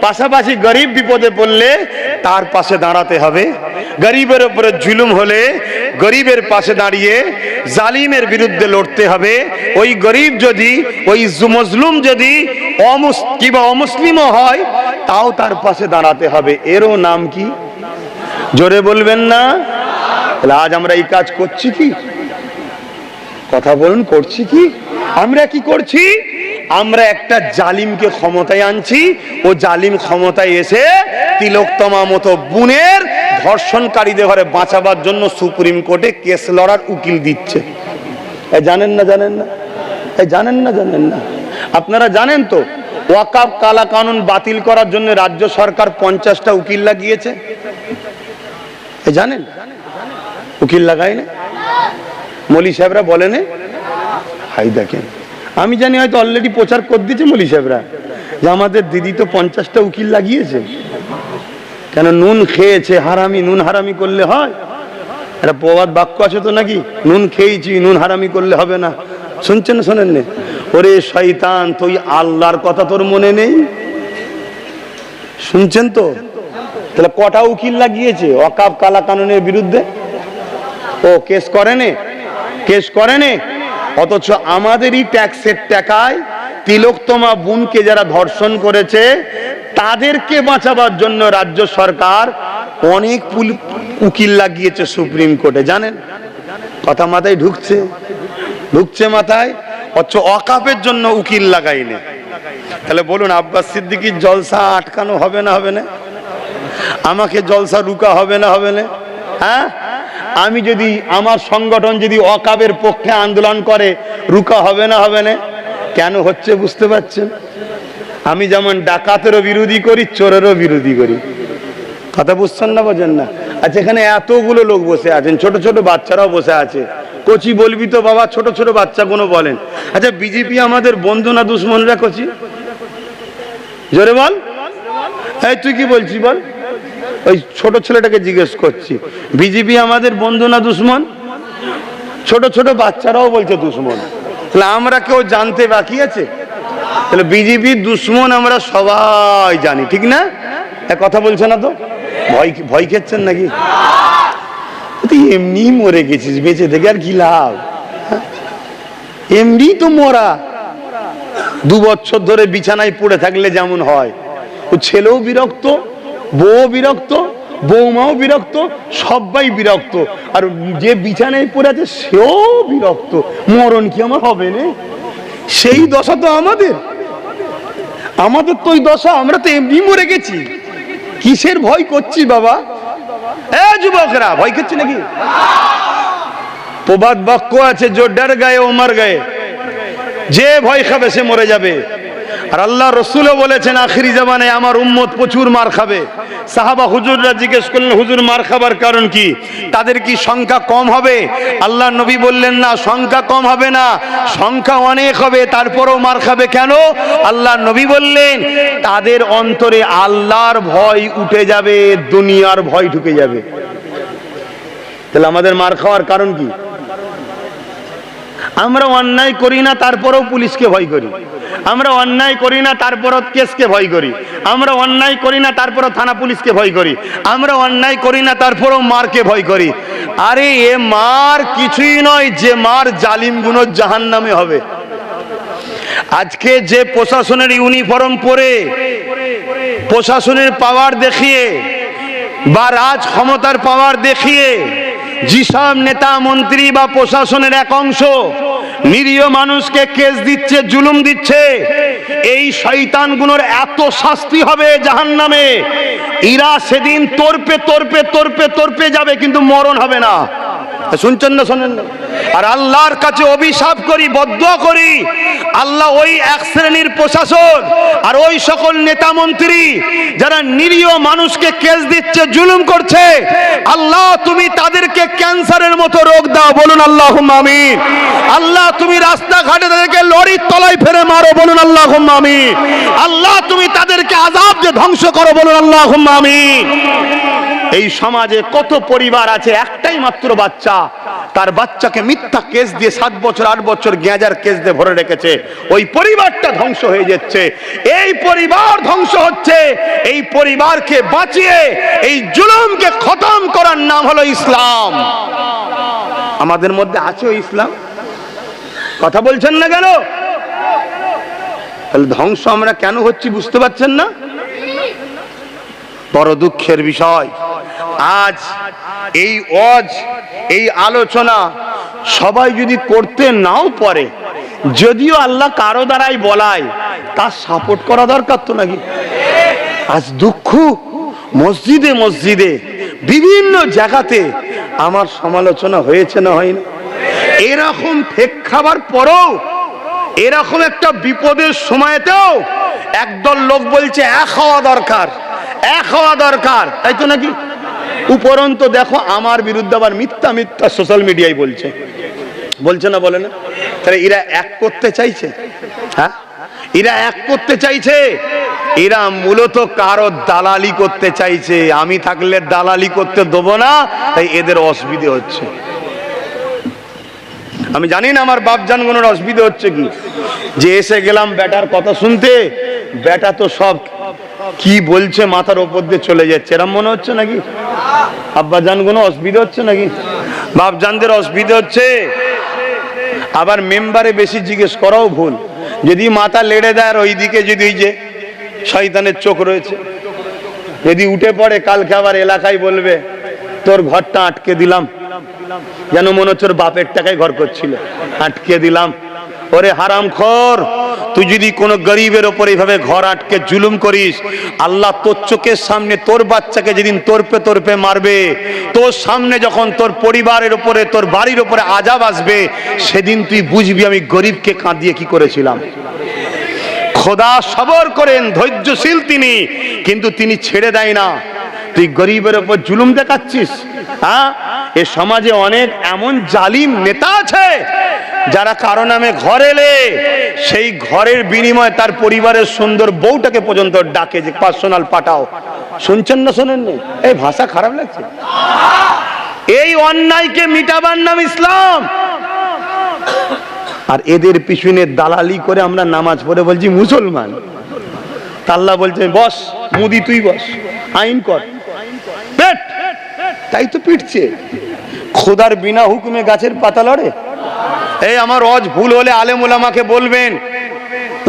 পাশাপাশি গরিব বিপদে পড়লে তার পাশে দাঁড়াতে হবে। গরিবের উপরে জুলুম হলে গরিবের পাশে দাঁড়িয়ে জালিমের বিরুদ্ধে লড়তে হবে। ওই গরিব যদি, ওই মজলুম যদি কিংবা অমুসলিমও হয়, তাও তার পাশে দাঁড়াতে হবে। এরও নাম কি? জোরে বলবেন না? তাহলে আজ আমরা এই কাজ করছি কি? কথা বলুন, করছি কি? আমরা কি করছি? আমরা একটা জালিমকে ক্ষমতায় আনছি। ও জালিম ক্ষমতায় এসে তিলোত্তমা মতো বোনের ধর্ষণকারীদের ঘরে বাঁচাবার জন্য সুপ্রিম কোর্টে কেস লড়ার উকিল দিচ্ছে। জানেন না? জানেন না? জানেন না? জানেন না? আপনারা জানেন তো ওয়াকফ কালা কানুন বাতিল করার জন্য রাজ্য সরকার 50টা উকিল লাগিয়েছে। জানেন? উকিল লাগায় না, মৌলী সাহেবরা বলেন। হাই দেখেন, আমি জানি হয়তো অলরেডি প্রচার করে দিয়েছে মৌলী সাহেবরা যে আমাদের দিদি তো 50টা উকিল লাগিয়েছে। কেন? নুন খেয়েছে হারামি, নুন হারামি করলে হয়? একটা প্রবাদ বাক্য আছে তো নাকি, নুন খেয়েছি নুন হারামি করলে হবে না। শুনছেন শোনেন না? ওরে শয়তান, তুই আল্লাহর কথা তোর মনে নেই? শুনছেন তো? তাহলে কটা উকিল লাগিয়েছে ওয়াকফ কালা কানুনের বিরুদ্ধে? ও কেস করেনে, কেস করেনে। অথচ আমাদেরই ট্যাক্সের টাকায় তিলোত্তমা বোনকে যারা ধর্ষণ করেছে তাদেরকে বাঁচাবার জন্য রাজ্য সরকার অনেক উকিল লাগিয়েছে সুপ্রিম কোর্টে। জানেন? কথা মাথায় ঢুকছে? ঢুকছে মাথায়? অথচ ওয়াকফের জন্য উকিল লাগাইনি। তাহলে বলুন, আব্বাস সিদ্দিকীর জলসা আটকানো হবে না? হবে না? আমাকে জলসা রুকা হবে না? হবে না? হ্যাঁ, আমি যদি, আমার সংগঠন যদি ওয়াকফের পক্ষে আন্দোলন করে, রুকা হবে না? হবে না? কেন হচ্ছে বুঝতে পারছেন? আমি যেমন ডাকাতেরও বিরোধী করি, চোরেরও বিরোধী করি। কথা বুঝছেন না? বোঝেন না? আচ্ছা, এখানে এতগুলো লোক বসে আছেন, ছোট ছোট বাচ্চারাও বসে আছে। কচি বলবি তো বাবা? ছোট ছোট বাচ্চাগুলো বলেন। আচ্ছা, বিজেপি আমাদের বন্ধু না দুশ্মনরা? কচি জোরে বল। এই তুই কি বলছিস বল? ওই ছোট ছেলেটাকে জিজ্ঞেস করছি, বিজেপি আমাদের বন্ধু না দুশ্মন? ছোট ছোট বাচ্চারাও বলছে দুশ্মন। তাহলে আমরা কেউ জানতে বাকি আছে? তাহলে বিজেপি দুশ্মন আমরা সবাই জানি, ঠিক না? কথা বলছে না তো? ভয় ভয় খেচ্ছেন নাকি? তুই এমনি মরে গেছিস, বেঁচে থেকে আর কি লাভ? এমনি তো মরা। 2 বছর ধরে বিছানায় পড়ে থাকলে যেমন হয়, ও ছেলেও বিরক্ত, বউ বিরক্ত, বৌমাও বিরক্ত, সবাই বিরক্ত। আর যে বিছানায় পড়ে আছে সেও বিরক্ত। মরণ কি আমার হবে না? সেই দশা তো আমাদের। আমাদের তো ওই দশা, আমরা তো এমনি মরে গেছি। কিসের ভয় করছি বাবা? যুবকরা ভয় করছি নাকি? প্রবাদ বাক্য আছে, জো ডর গায়ে ও মর গায়ে। যে ভয় খাবে সে মরে যাবে। আর আল্লাহ রসুলও বলেছেন আখিরি জামানে আমার উম্মত প্রচুর মার খাবে। সাহাবা হুজুররা জিজ্ঞেস করলেন, হুজুর মার খাবার কারণ কি? তাদের কি সংখ্যা কম হবে? আল্লাহ নবী বললেন, না, সংখ্যা কম হবে না, সংখ্যা অনেক হবে, তারপরেও মার খাবে। কেন? আল্লাহ নবী বললেন, তাদের অন্তরে আল্লাহর ভয় উঠে যাবে, দুনিয়ার ভয় ঢুকে যাবে। তাহলে আমাদের মার খাওয়ার কারণ কি? আমরা অন্যায় করি না, তারপরেও পুলিশকে ভয় করি। আমরা অন্যায় করি না, তারপরও কেসকে ভয় করি। আমরা অন্যায় করি না, তারপরও থানা পুলিশকে ভয় করি। আমরা অন্যায় করি না, তারপরও মারকে ভয় করি। আরে এ মার কিছুই নয়, যে মার জালিমগুলো জাহান্নামে হবে। আজকে যে প্রশাসনের ইউনিফর্ম পরে, প্রশাসনের পাওয়ার দেখিয়ে বা রাজ ক্ষমতার পাওয়ার দেখিয়ে যেসব নেতা মন্ত্রী বা প্রশাসনের এক অংশ নিরীহ মানুষকে কেস দিচ্ছে, জুলুম দিচ্ছে, এই শয়তানগুলোর এত শাস্তি হবে জাহান্নামে, এরা সেদিন তর্পে তর্পে তর্পে তর্পে যাবে, কিন্তু মরণ হবে না। শুনছেন না শোনেন না? আর আল্লাহর কাছে অভিশাপ করি, বদদুয়া করি, আল্লাহ ওই এক শ্রেণীর প্রশাসন আর ওই সকল নেতা মন্ত্রী যারা নিরীহ মানুষকে কেস দিচ্ছে, জুলুম করছে, আল্লাহ তুমি তাদেরকে ক্যান্সারের মতো রোগ দাও, বলুন আল্লাহুম্মা আমিন। আল্লাহ তুমি রাস্তাঘাটে তাদেরকে লরির তলায় ফেলে মারো, বলুন আল্লাহুম্মা আমিন। আল্লাহ তুমি তাদেরকে আযাব দিয়ে ধ্বংস করো, বলুন আল্লাহুম্মা আমিন। এই সমাজে কত পরিবার আছে, একটাই মাত্র বাচ্চা, তার বাচ্চাকে মিথ্যা কেস দিয়ে 7 বছর 8 বছর গ্যাঁজার কেস দিয়ে ভরে রেখেছে, ওই পরিবারটা ধ্বংস হয়ে যাচ্ছে। এই পরিবার ধ্বংস হচ্ছে, এই পরিবারকে বাঁচিয়ে এই জুলুমকে খতম করার নাম হলো ইসলাম। আমাদের মধ্যে আছে ওই ইসলাম? কথা বলছেন না কেন? তাহলে ধ্বংস আমরা কেন হচ্ছি বুঝতে পারছেন না? বড় দুঃখের বিষয়, আজ এই ওয়াজ, এই আলোচনা সবাই যদি করতে নাও পারে, যদিও আল্লাহ কারো দ্বারাই বলায়, তার সাপোর্ট করা দরকার তো নাকি? আজ দুঃখ, মসজিদে মসজিদে বিভিন্ন জায়গাতে আমার সমালোচনা হয়েছে না হয়নি? এরকম ঠেক খাবার পরেও, এরকম একটা বিপদের সময়তেও একদল লোক বলছে এক হওয়া দরকার, এক হওয়া দরকার, তাই তো নাকি? উপরন্তু দেখো আমার বিরুদ্ধে আবার মিথ্যা মিথ্যা সোশ্যাল মিডিয়ায় বলছে, বলছে না, বলে না? তাহলে এরা এক করতে চাইছে, হ্যাঁ, এরা এক করতে চাইছে, এরা মূলত কারো দালালি করতে চাইছে। আমি থাকলে দালালি করতে দেবো না, তাই এদের অসুবিধে হচ্ছে। আমি জানি না আমার বাপজানগণের অসুবিধা হচ্ছে কি, যে এসে গেলাম বেটার কথা শুনতে, বেটা তো সব কি বলছে মাথার ওপর দিয়ে চলে যাচ্ছে, এরম মনে হচ্ছে নাকি? আব্বা জানগণ অসুবিধা হচ্ছে নাকি? বাপজানদের অসুবিধা হচ্ছে। আবার মেম্বারে বেশি জিজ্ঞেস করাও ভুল, যদি মাথা লেড়ে দেয় আর ওইদিকে যদি ওই যে শয়তানের চোখ রয়েছে, যদি উঠে পড়ে, কালকে আবার এলাকায় বলবে তোর ঘরটা আটকে দিলাম, যেন মনে হচ্ছে ওর বাপের টাকায় ঘর করছিল, আটকে দিলাম। ওরে হারামখোর, তুই যদি কোনো গরিবের ওপর এইভাবে ঘর আটকে জুলুম করিস, আল্লাহ তোর চোখের সামনে তোর বাচ্চাকে যেদিন তোরপে তোরপে মারবে, তোর সামনে যখন তোর পরিবারের উপরে, তোর বাড়ির উপরে আযাব আসবে, সেদিন তুই বুঝবি আমি গরিবকে কাঁদিয়ে কি করেছিলাম। খোদা সবর করেন, ধৈর্যশীল তিনি, কিন্তু তিনি ছেড়ে দেয় না। তুই গরিবের উপর জুলুম দেখাচ্ছিস, হ্যাঁ? এ সমাজে অনেক এমন জালিম নেতা আছে যারা কারো নামে ঘর এলে সেই ঘরের বিনিময়ে তার পরিবারের সুন্দর বউটাকে পর্যন্ত ডাকে যে পার্সোনাল পাঠাও। শুনছেন না শোনেন? এই ভাষা খারাপ লাগছে? এই অন্যায়কে মিটাবার নাম ইসলাম। আর এদের পিছনে দালালি করে আমরা নামাজ পড়ে বলছি মুসলমান। আল্লাহ বলছে বস মুদি, তুই বস, আইন কর, পেট, তাই তো পিটছে। খোদার বিনা হুকুমে গাছের পাতা লড়ে? এই আমার ওয়াজ ভুল হলে আলেম ওলামাকে বলবেন,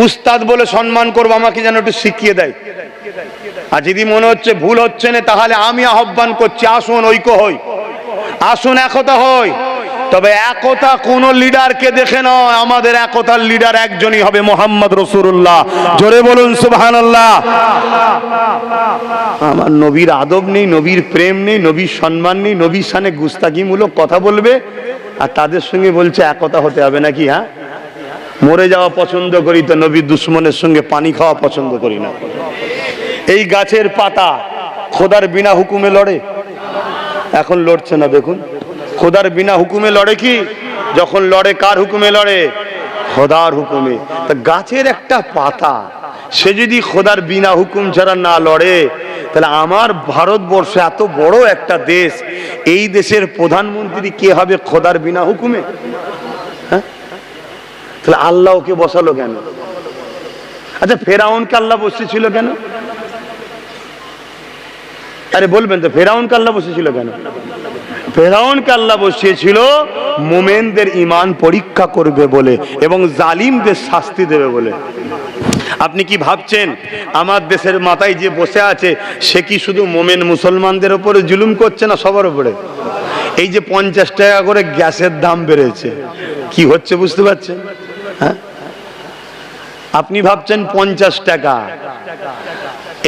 উস্তাদ বলে সম্মান করবো, আমাকে যেন একটু শিখিয়ে দেয়। আর যদি মনে হচ্ছে ভুল হচ্ছে না, তাহলে আমি আহ্বান করছি, আসুন ঐক্য হই, আসুন একতা হই। তবে একতা কোন লিডারকে দেখে নয়, আমাদের একতার লিডার একজনই হবে, মোহাম্মদ রাসূলুল্লাহ। জোরে বলুন সুবহানাল্লাহ। আমার নবীর আদব নেই, নবীর প্রেম নেই, নবীর সম্মান নেই, নবীর শানে গুস্তাখিমূলক কথা বলবে, আর তাদের সঙ্গে বলছে একতা হতে হবে নাকি? হ্যাঁ, মরে যাওয়া পছন্দ করি তো নবীর দুশ্মনের সঙ্গে পানি খাওয়া পছন্দ করি না। এই গাছের পাতা খোদার বিনা হুকুমে লড়ে? এখন লড়ছে না। দেখুন, খোদার বিনা হুকুমে লড়ে কি? যখন লড়ে কার হুকুমে লড়ে? খোদার হুকুমে। তা গাছের একটা পাতা সে যদি খোদার বিনা হুকুম ছাড়া না লড়ে, তাহলে আমার ভারতবর্ষ এত বড় একটা দেশ, এই দেশের প্রধানমন্ত্রী কে হবে খোদার বিনা হুকুমে? হ্যাঁ, তাহলে আল্লাহ ওকে বসালো কেন? আচ্ছা, ফেরাউনকে আল্লাহ বসেছিল কেন? আরে বলবেন তো, ফেরাউনকে আল্লাহ বসেছিল কেন? ফেরাউনকে আল্লাহ বসিয়েছিল মুমিনদের ঈমান পরীক্ষা করবে বলে এবং জালিমদের শাস্তি দেবে বলে। আপনি কি ভাবছেন আমার দেশের মাথায় যে বসে আছে সে কি শুধু মুমিন মুসলমানদের উপরে জুলুম করছে না সবার উপরে? এই যে 50 টাকা করে গ্যাসের দাম বেড়েছে, কি হচ্ছে বুঝতে পারছেন? হ্যাঁ, আপনি ভাবছেন 50 টাকা,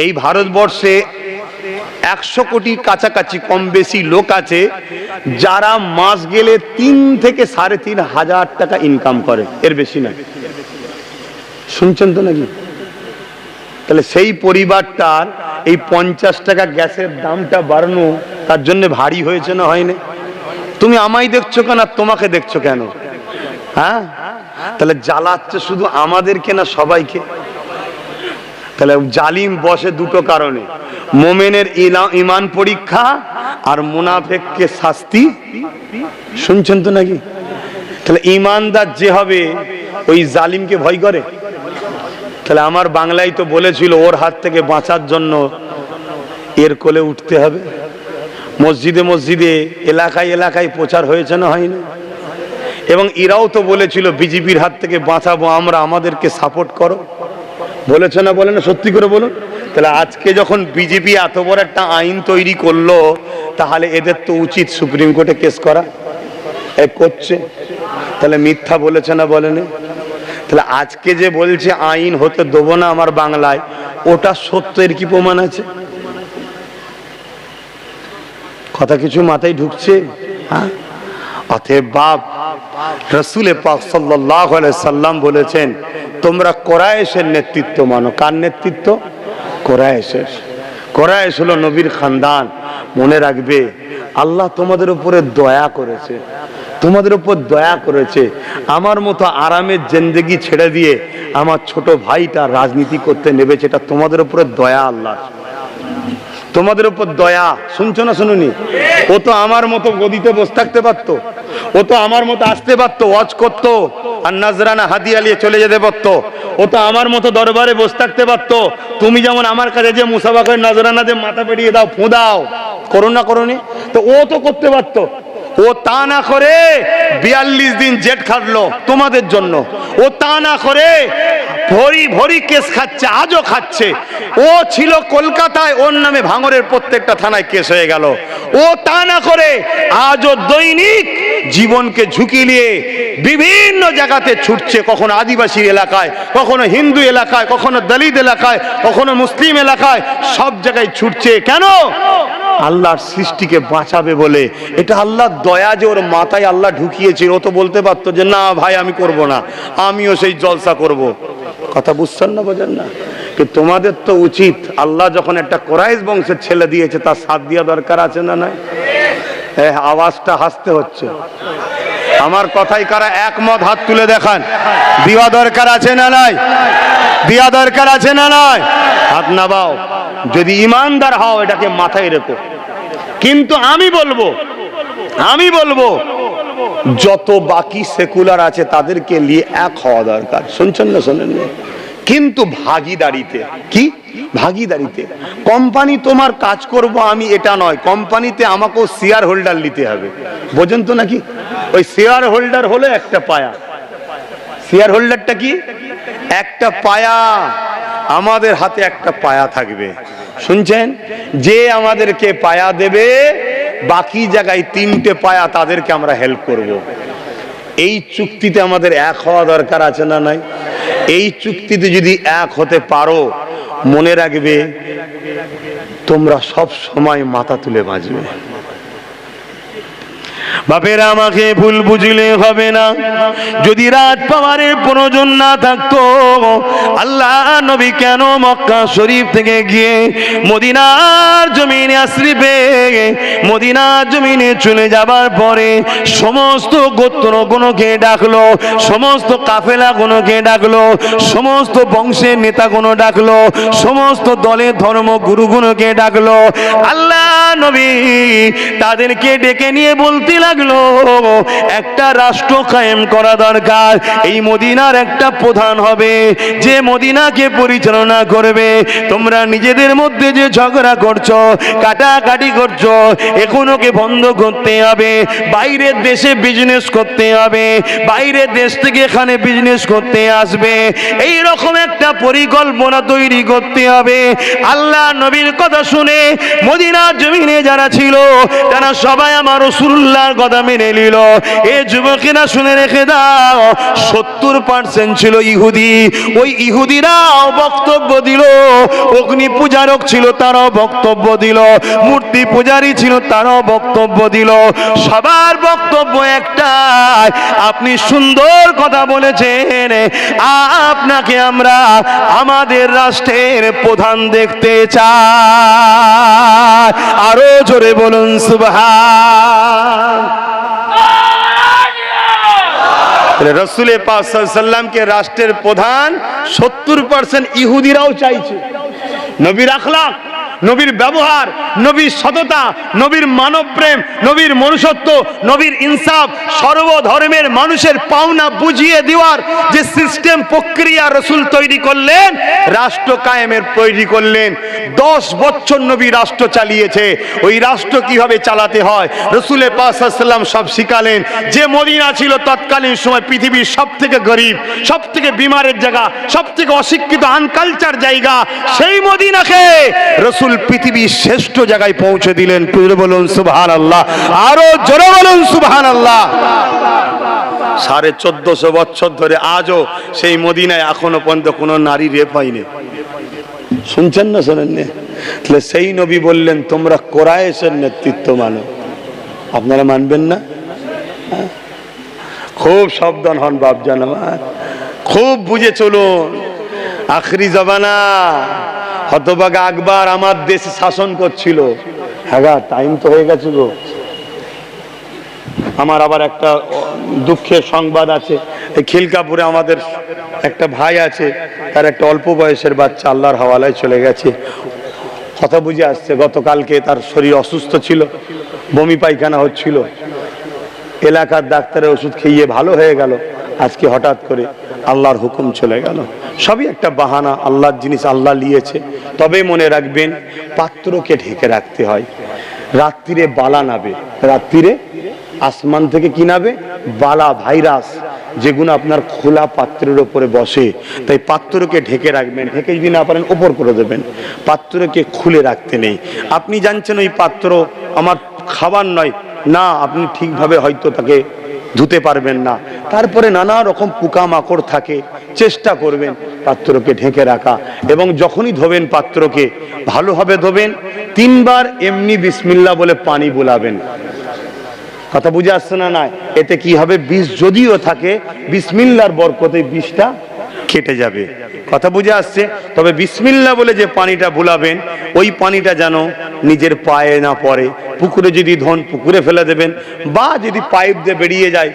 এই ভারতবর্ষে 100 কোটির কাছাকাছি কম বেশি লোক আছে যারা মাস গেলে 3 থেকে 3.5 হাজার টাকা ইনকাম করে, এর বেশি না। শুনছেন তো নাকি? তাহলে সেই পরিবারটার এই 50 টাকা গ্যাসের দামটা বাড়ানো তার জন্য ভারী হয়েছে না হয়নি? তুমি আমায় দেখছো কেন আর তোমাকে দেখছো কেন? হ্যাঁ, তাহলে জ্বালাচ্ছে শুধু আমাদেরকে না সবাইকে? তাহলে জালিম বসে দুটো কারণে, মোমেনের ইমান পরীক্ষা আর মুনাফেককে শাস্তি। শুনছেন তো নাকি? তাহলে ইমানদার যে হবে ওই জালিমকে ভয় করে। তাহলে আমার বাংলায় তো বলেছিল ওর হাত থেকে বাঁচার জন্য এর কোলে উঠতে হবে। মসজিদে মসজিদে এলাকায় এলাকায় প্রচার হয়েছে না হয়নি? এবং এরাও তো বলেছিল বিজেপির হাত থেকে বাঁচাবো আমরা, আমাদেরকে সাপোর্ট করো। বলেছে না বলে না? সত্যি করে বলুন। তাহলে আজকে যখন বিজেপি এত বড় একটা আইন তৈরি করলো, তাহলে এদের তো উচিত সুপ্রিম কোর্টে কেস করা। করছে, তাহলে মিথ্যা বলেছে না বলেনি? তাহলে আজকে যে বলছে আইন হতে দেবো না আমার বাংলায়, ওটা সত্যের কি প্রমাণ আছে? কথা কিছু মাথায় ঢুকছে? হ্যাঁ, অতএব বাপ রাসূল পাক সাল্লাল্লাহু আলাইহি সাল্লাম বলেছেন তোমরা কুরাইশের নেতৃত্ব মানো। কার নেতৃত্ব? কুরাইশের। কুরাইশ হলো নবীর খানদান। মনে রাখবে আল্লাহ তোমাদের উপরে দয়া করেছে, তোমাদের উপর দয়া করেছে। আমার মতো আরামের জিন্দেগি ছেড়ে দিয়ে আমার ছোট ভাইটা রাজনীতি করতে নেবেছে, এটা তোমাদের উপরে দয়া আল্লাহ, তোমাদের উপর দয়া। শুনছো না শুনুনি? ও তো আমার মতো গদিতে বসে থাকতে পারতো, ও তো আমার মতো আসতে পারতো, ওয়াজ করতো আর নাজরানা হাদিয়া নিয়ে চলে যেতে পারতো। ও তো আমার মতো দরবারে বসে থাকতে পারতো। তুমি যেমন আমার কাছে যে মুসাফা করে নাজরানা দিয়ে মাথা পেরিয়ে দাও, ফোঁদাও, করো না করোনি? তো ও তো করতে পারতো। ও তা না করে 42 দিন জেট খাটলো তোমাদের জন্য। ও তা না করে ভরি ভরি কেস খাচ্ছে, আজও খাচ্ছে। ও ছিল কলকাতায়, ওর নামে ভাঙরের প্রত্যেকটা থানায় কেস হয়ে গেল। ও তা না করে আজও দৈনিক জীবনকে ঝুঁকি নিয়ে বিভিন্ন জায়গাতে ছুটছে, কখনো আদিবাসী এলাকায়, কখনো হিন্দু এলাকায়, কখনো দলিত এলাকায়, কখনো মুসলিম এলাকায়, সব জায়গায় ছুটছে। কেন? আল্লাহর সৃষ্টিকে বাঁচাবে বলে। এটা আল্লাহর দয়া যে ওর মাথায় আল্লাহ ঢুকিয়েছে। ও তো বলতে পারতো যে না ভাই আমি করব না, আমিও সেই জলসা করব। কথা বুঝছেন না, বোঝেন না? তোমাদের তো উচিত, আল্লাহ যখন একটা কুরাইশ বংশের ছেলে দিয়েছে তার সাথ দেওয়া দরকার আছে না নাই? আওয়াজটা হাসতে হচ্ছে। আমার কথাই কারা একমত হাত তুলে দেখান। দেওয়া দরকার আছে না নাই? দেওয়া দরকার আছে না নাই? হাত নামাও যদি ইমানদার হও, এটাকে মাথায় রেখো। কিন্তু আমি বলবো যত বাকি সেকুলার আছে তাদেরকে নিয়ে এক হওয়া দরকার। শুনছেন না শোনেন? কিন্তু ভাগীদারিতে। কি ভাগীদারিতে? কোম্পানি তোমার কাজ করব আমি, এটা নয়। কোম্পানিতে আমাকেও শেয়ার হোল্ডার নিতে হবে। বোঝেন তো নাকি? ওই শেয়ার হোল্ডার হলো একটা পায়া। শেয়ার হোল্ডারটা কি? একটা পায়া। আমাদের হাতে একটা পায়া থাকবে। শুনছেন? যে আমাদেরকে পায়া দেবে, বাকি জায়গায় 3টে পায়া, তাদেরকে আমরা হেল্প করব। এই চুক্তিতে আমাদের এক হওয়া দরকার আছে না নাই? এই চুক্তিতে যদি এক হতে পারো, মনে রাখবে তোমরা সব সময় মাথা তুলে বাঁচবে। বাপেরা আমাকে ভুল বুঝলে হবে না। যদি রাত পাওয়ারের প্রয়োজন না থাকতো, আল্লাহ নবী কেন মক্কা শরীফ থেকে গিয়ে মদিনার জমিনে আশ্রিবে, মদিনার জমিনে চলে যাবার পরে সমস্ত গোত্রগুলোকে ডাকলো, সমস্ত কাফেলাগুলোকে ডাকলো, সমস্ত বংশের নেতাগুলো ডাকলো, সমস্ত দলের ধর্ম গুরুগুলোকে ডাকলো। আল্লাহ নবী তাদেরকে ডেকে নিয়ে বলতে লাগলো একটা রাষ্ট্র কায়েম করা দরকার। এই মদিনার একটা প্রধান হবে যে মদিনাকে পরিচালনা করবে। তোমরা নিজেদের মধ্যে যে ঝগড়া করছো, কাটাকাটি করছো, এগুলোকে বন্ধ করতে হবে। বাইরের দেশে বিজনেস করতে হবে, বাইরের দেশ থেকে এখানে বিজনেস করতে আসবে, এই রকম একটা পরিকল্পনা তৈরি করতে হবে। আল্লাহ নবীর কথা শুনে মদিনার জমিনে যারা ছিল তারা সবাই আমার রাসূলুল্লাহর কথা মেনে নিল। এ যুবকেরা শুনে রেখে দাও, 70% ছিল ইহুদি। ওই ইহুদিরাও বক্তব্য দিল, অগ্নি পূজারক ছিল তারাও বক্তব্য দিল, মূর্তি পূজারী ছিল তারাও বক্তব্য দিল। সবার বক্তব্য একটাই, আপনি সুন্দর কথা বলেছেন, আপনাকে আমরা আমাদের রাষ্ট্রের প্রধান দেখতে চাই। আরো জোরে বলুন সুবহান। রসুল পাক সাল্লাল্লাহু আলাইহি ওয়াসাল্লামকে রাষ্ট্রের প্রধান 70% ইহুদিরাও চাইছে। নবীর আখলাক, নবীর ব্যবহার, নবীর সততা, নবীর মানব প্রেম, নবীর মনুষ্যত্ব, নবীর ইনসাফ, সর্বধর্মের মানুষের পাওনা বুঝিয়ে দেওয়ার যে সিস্টেম প্রক্রিয়া রসুল তৈরি করলেন, রাষ্ট্র কায়েমের তৈরি করলেন। 10 বছর নবী রাষ্ট্র চালিয়েছে। ওই রাষ্ট্র কিভাবে চালাতে হয় রসুলের পাক সাল্লাল্লাহু আলাইহি ওয়াসাল্লাম সব শিখালেন। যে মদিনা ছিল তৎকালীন সময় পৃথিবীর সব থেকে গরিব, সব থেকে বিমারের জায়গা, সব থেকে অশিক্ষিত আনকালচার জায়গা, সেই মদিনাকে রসুল পৃথিবীর শ্রেষ্ঠ জায়গায় পৌঁছে দিলেন। বলুন সুবহানাল্লাহ, আরো জোরে বলুন সুবহানাল্লাহ। 1450 বছর ধরে আজও সেই মদিনায় এখনো পর্যন্ত কোনো নারী রেপ হয়নি। শুনছেন না শোনেন না? তাহলে সেই নবী বললেন তোমরা কোরাইশের নেতৃত্ব মানো, আপনারা মানবেন না? খুব সাবধান হন বাপজান আমার, খুব বুঝে চলুন। আখরি জমানা, হতভাগা আকবর আমার দেশে শাসন করছিল। হ্যাঁ, টাইম তো হয়ে গেছে গো। আমার আবার একটা দুঃখের সংবাদ আছে। এই খিলকাপুরে আমাদের একটা ভাই আছে, তার একটা অল্প বয়সের বাচ্চা আল্লাহর হাওয়ালায় চলে গেছে। কথা বুঝে আসছে, গতকালকে তার শরীর অসুস্থ ছিল, বমি পায়খানা হচ্ছিল, এলাকার ডাক্তারের ওষুধ খেয়ে ভালো হয়ে গেল। আজকে হঠাৎ করে আল্লাহর হুকুম চলে গেল। সবই একটা বাহানা, আল্লাহর জিনিস আল্লাহ নিয়েছে। তবে মনে রাখবেন, পাত্রকে ঢেকে রাখতে হয়। রাত্রিরে বালা নাবে, রাত্রিরে আসমান থেকে কি নাবে? বালা, ভাইরাস, যেগুলো আপনার খোলা পাত্রের উপরে বসে। তাই পাত্রকে ঢেকে রাখবেন। ঢেকে যদি না পারেন ওপর করে দেবেন, পাত্রকে খুলে রাখতে নেই। আপনি জানছেন ওই পাত্র আমার খাবার নয়, না আপনি ঠিকভাবে হয়তো তাকে ধুতে পারবেন না, তারপরে নানা রকম পোকামাকড় থাকে, চেষ্টা করবেন পাত্রকে ঢেকে রাখা। এবং যখনই ধোবেন পাত্রকে ভালোভাবে ধোবেন, 3 বার এমনি বিসমিল্লাহ বলে পানি বুলাবেন। কথা বুঝে আসছে না? না, এতে কি হবে? বিষ যদিও থাকে, বিসমিল্লাহর বরকতে বিষটা কেটে যাবে। কথা বুঝে আসছে? তবে বিসমিল্লাহ বলে যে পানিটা বুলাবেন, ওই পানিটা যেন নিজের পায়ে না পড়ে। পুকুরে যদি ধন পুকুরে ফেলে দেবেন, বা যদি পাইপ দিয়ে বেরিয়ে যায়,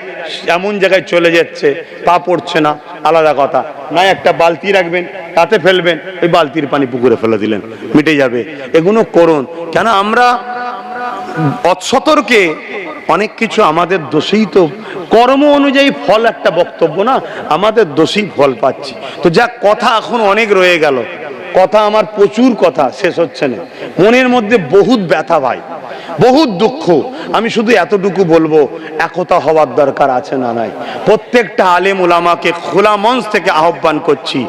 এমন জায়গায় চলে যাচ্ছে পা পড়ছে না, আলাদা কথা। না, একটা বালতি রাখবেন, তাতে ফেলবেন, ওই বালতির পানি পুকুরে ফেলে দিলেন, মিটে যাবে। এগুলো করুন। কেন আমরা অসতর্কে অনেক কিছু আমাদের দোষেই তো, কর্ম অনুযায়ী ফল একটা বক্তব্য না, আমাদের দোষেই ফল পাচ্ছি। তো যা কথা এখন অনেক রয়ে গেল, কথা আমার প্রচুর কথা শেষ হচ্ছে না। মনের মধ্যে বহুত ব্যথা ভাই, বহুত দুঃখ। আমি শুধু এতটুকু বলবো, একতা হওয়ার দরকার আছে না নাই? প্রত্যেকটা আলেম ওলামাকে খোলা মঞ্চ থেকে আহ্বান করছি,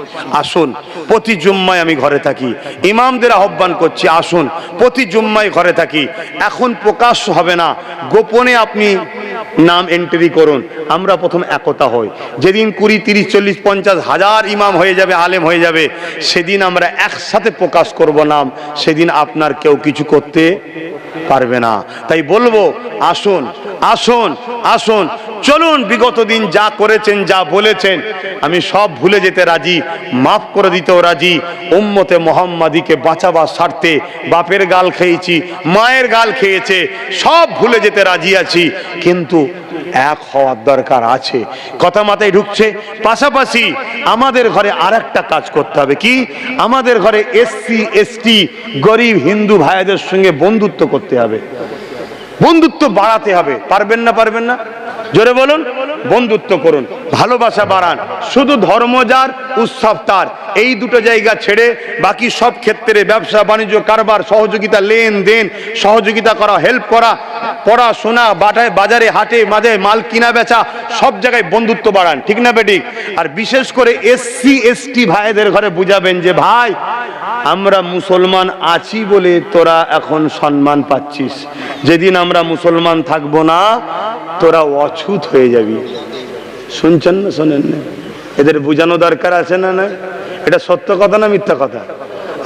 আসুন প্রতি জুম্মায় আমি ঘরে থাকি। ইমামদের আহ্বান করছি, আসুন প্রতি জুম্মায় ঘরে থাকি। এখন প্রকাশ্য হবে না, গোপনে আপনি নাম এন্ট্রি করুন। আমরা প্রথম একতা হই। যেদিন 20, 30, 40, 50 হাজার ইমাম হয়ে যাবে, আলেম হয়ে যাবে, সেদিন আমরা একসাথে প্রকাশ করব নাম। সেদিন আপনার কেউ কিছু করতে পারবে না। তাই বলবো, আসুন আসুন আসুন, চলুন। বিগত দিন যা করেছেন, যা বলেছেন, আমি সব ভুলে যেতে রাজি, মাফ করে দিতেও রাজি। উম্মতে মুহাম্মাদিকে বাঁচাবার স্বার্থে বাপের গাল খেয়েছি, মায়ের গাল খেয়েছে, সব ভুলে যেতে রাজি আছি। কিন্তু এক হওয়ার দরকার আছে। কথা মাথায় ঢুকছে? পাশাপাশি আমাদের ঘরে আর একটা কাজ করতে হবে। কি? আমাদের ঘরে SC ST গরিব হিন্দু ভাইদের সঙ্গে বন্ধুত্ব করতে হবে, বন্ধুত্ব বাড়াতে হবে। পারবেন না? পারবেন না? জোরে বলুন। বন্ধুত্ব করুন, ভালোবাসা বাড়ান। শুধু ধর্ম যার, উৎসব তার, এই দুটো জায়গা ছেড়ে বাকি সব ক্ষেত্রে ব্যবসা বাণিজ্য, কারবার, সহযোগিতা, লেনদেন, সহযোগিতা করা, হেল্প করা, পড়াশোনা, বাজারে হাটে মাঝে মাল কিনা বেচা, সব জায়গায় বন্ধুত্ব বাড়ান। ঠিক না বেঠিক? আর বিশেষ করে SC ST ভাইদের ঘরে বুঝাবেন যে ভাই, আমরা মুসলমান আছি বলে তোরা এখন সম্মান পাচ্ছিস। যেদিন আমরা মুসলমান থাকবো না, তোরা অছুত হয়ে যাবি। শুনছেন না শোনেন না? এদের বোঝানো দরকার আছে না? না, এটা সত্য কথা না মিথ্যা কথা?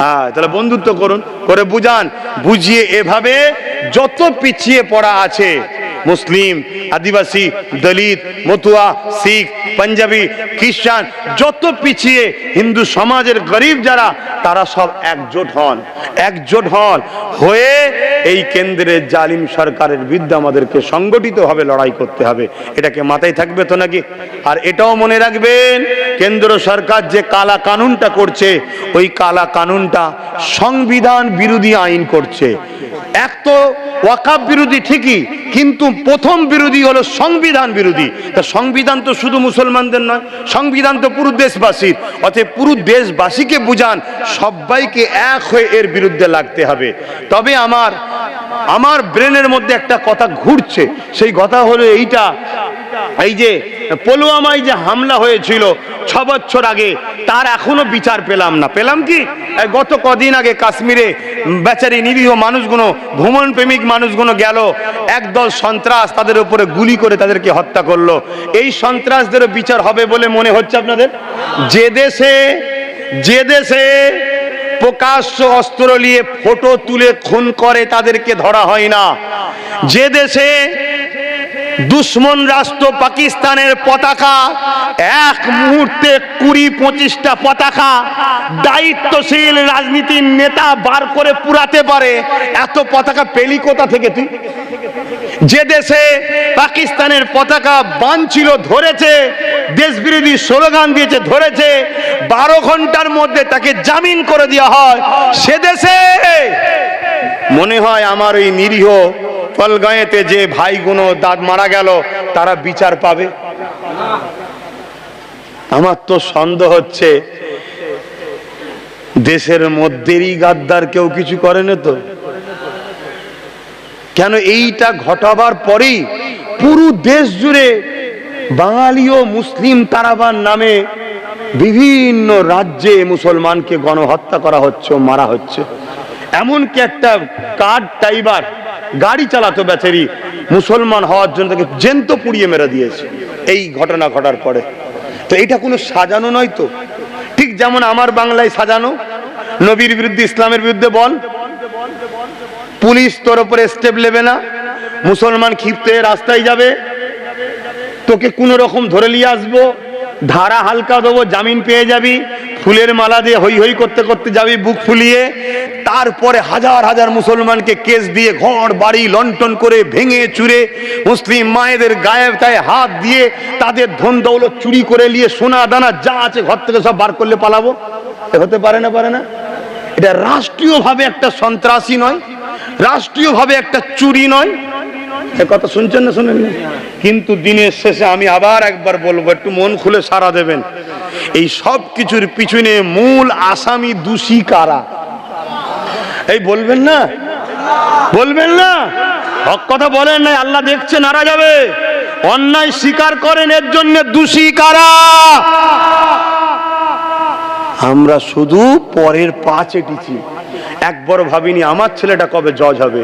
হ্যাঁ, তাহলে বন্ধুত্ব করুন, করে বুঝান, বুঝিয়ে এভাবে যত পিছিয়ে পড়া আছে মুসলিম, আদিবাসী, দলিত, মতুয়া, শিখ, পাঞ্জাবি, খ্রিস্টান, যত পিছিয়ে হিন্দু সমাজের গরিব যারা, তারা সব একজোট হন, একজোট হন হয়ে এই কেন্দ্রের জালিম সরকারের বিরুদ্ধে আমাদেরকে সংগঠিতভাবে লড়াই করতে হবে। এটাকে মাথায় থাকবে তো নাকি? আর এটাও মনে রাখবেন, কেন্দ্র সরকার যে কালা কানুনটা করছে, ওই কালা কানুনটা সংবিধান বিরোধী আইন করছে। এক তো ওয়াকাফ বিরোধী ঠিকই, কিন্তু প্রথম বিরোধী হলো সংবিধান বিরোধী। তা সংবিধান তো শুধু মুসলমানদের নয়, সংবিধান তো পুরো দেশবাসীর। অতএব পুরো দেশবাসীকে বুঝান, সবাইকে এক হয়ে এর বিরুদ্ধে লাগতে হবে। তবে আমার ব্রেনের মধ্যে একটা কথা ঘুরছে, সেই কথা হলো এইটা, এই যে পুলওয়ামায় যে হামলা হয়েছিল 6 বছর আগে, তার এখনো বিচার পেলাম না। পেলাম কি? গত কদিন আগে কাশ্মীরে বেচারি নিরীহ মানুষগুলো, ভ্রমণ প্রেমিক মানুষগুলো গেল, একদল সন্ত্রাস তাদের উপরে গুলি করে তাদেরকে হত্যা করলো। এই সন্ত্রাসদেরও বিচার হবে বলে মনে হচ্ছে আপনাদের? যে দেশে প্রকাশ্য অস্ত্র নিয়ে ফটো তুলে খুন করে তাদেরকে ধরা হয় না, যে দেশে দুশ্মন রাষ্ট্র পাকিস্তানের পতাকা এক মুহূর্তে 20-25টা পতাকা দায়িত্বশীল রাজনীতির নেতা বার করে পুরাতে পারে, এত পতাকা পেলি কোথা থেকে তুই? যে দেশে পাকিস্তানের পতাকা বানছিল, ধরেছে, দেশবিরোধী স্লোগান দিয়েছে, ধরেছে, 12 ঘন্টার মধ্যে তাকে জামিন করে দেওয়া হয়, সে দেশে মনে হয় আমার ওই নিরীহ পলগাঁয়েতে যে ভাইগুলো দাঁত মারা গেল, তারা বিচার পাবে? আমার তো সন্দেহ হচ্ছে দেশের মধ্যেই গাদ্দার কেউ কিছু করে না তো। কেন এইটা ঘটাবার পরেই পুরো দেশ জুড়ে বাঙালি ও মুসলিম তারাবার নামে বিভিন্ন রাজ্যে মুসলমানকে গণহত্যা করা হচ্ছে, মারা হচ্ছে। এমনকি একটা কার ড্রাইভার গাড়ি চালাতো বেচারি, মুসলমান হওয়ার জন্য তাকে জ্যান্ত পুড়িয়ে মেরে দিয়েছে এই ঘটনা ঘটার পরে। তো এটা কোনো সাজানো নয় তো? ঠিক যেমন আমার বাংলায় সাজানো, নবীর বিরুদ্ধে, ইসলামের বিরুদ্ধে বল, পুলিশ তোর উপরে স্টেপ নেবে না, মুসলমান ক্ষিপ্ত হয়ে রাস্তায় যাবে, তোকে কোন রকম ধরে নিয়ে আসবো, ধারা হালকা দেবো, জামিন পেয়ে যাবি, ফুলের মালা দিয়ে হই হই করতে করতে যাবি বুক ফুলিয়ে। তারপরে হাজার হাজার মুসলমানকে কেস দিয়ে ঘর বাড়ি লন্ঠন করে ভেঙে চুরে, মুসলিম মায়েদের গায়ে তায়ে হাত দিয়ে তাদের ধন দৌলত চুরি করে নিয়ে সোনা দানা যা আছে ঘর থেকে সব বার করলে পালাবো? হতে পারে না, পারে না। এটা রাষ্ট্রীয়ভাবে একটা সন্ত্রাসী নয়, রাষ্ট্রীয়ভাবে একটা চুরি নয়। কথা শুনছেন না, শোনেন না? কিন্তু দিনের শেষে আমি আবার একবার বলবো, একটু মন খুলে সাড়া দেবেন, এই সব কিছুর পিছনে মূল আসামি দোষী কারা? এই বলবেন না, বলবেন না? হক কথা বলেন না, আল্লাহ দেখছে, নারা যাবে। অন্যায় স্বীকার করেন, এর জন্য দোষী কারা? আমরা শুধু পরের পা চেটেছি, একবার ভাবিনি আমার ছেলেটা কবে জজ হবে,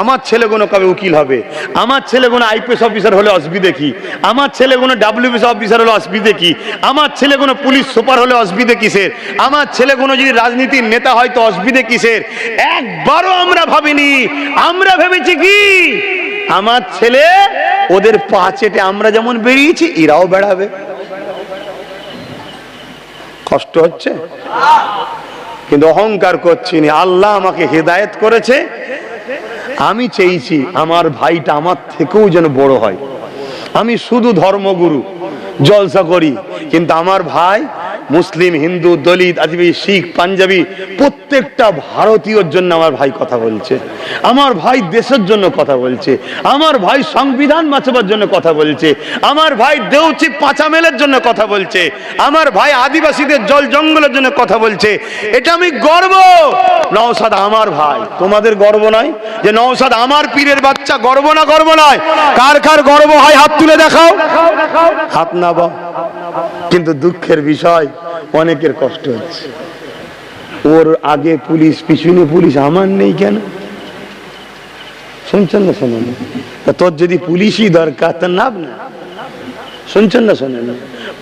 আমার ছেলে কোনো কবে উকিল হবে, আমার ছেলে কোনো আইপিএস অফিসার হলে অসুবিধে কি, আমার ছেলে কোনো ডাব্লিউবিসি অফিসার হলে অসুবিধে কি, আমার ছেলে কোনো পুলিশ সুপার হলে অসুবিধে কিসের, আমার ছেলে কোনো যদি রাজনীতির নেতা হয় তো অসুবিধে কিসের? একবারও আমরা ভাবিনি। আমরা ভেবেছি কি আমার ছেলে ওদের পা চেটে আমরা যেমন বেরিয়েছি এরাও বেড়াবে। কষ্ট হচ্ছে, কিন্তু অহংকার করছি না। আল্লাহ আমাকে হেদায়েত করেছে, আমি চেয়েছি আমার ভাইটা আমার থেকেও যেন বড় হয়। আমি শুধু ধর্মগুরু জলসা করি, কিন্তু আমার ভাই মুসলিম, হিন্দু, দলিত, আদিবাসী, শিখ, পাঞ্জাবি প্রত্যেকটা ভারতীয়র জন্য আমার ভাই কথা বলছে, আমার ভাই দেশের জন্য কথা বলছে, আমার ভাই সংবিধান বাঁচাবার জন্য কথা বলছে, আমার ভাই দেউচি পাঁচামেলের জন্য কথা বলছে, আমার ভাই আদিবাসীদের জল জঙ্গলের জন্য কথা বলছে। এটা আমি গর্ব। নওশাদ আমার ভাই, তোমাদের গর্ব নয় যে নওশাদ আমার পীরের বাচ্চা? গর্ব না, গর্ব নয়? কার কার গর্ব হয় হাত তুলে দেখাও, হাত নামাও। কিন্তু দুঃখের বিষয় অনেকের কষ্ট হচ্ছে, ওর আগে পুলিশ, পিছনে পুলিশ, আমার নেই কেন? শুনছেন না শোনেন না? তা তোর যদি পুলিশই দরকার তা নাম না, শুনছেন না শোনেন না?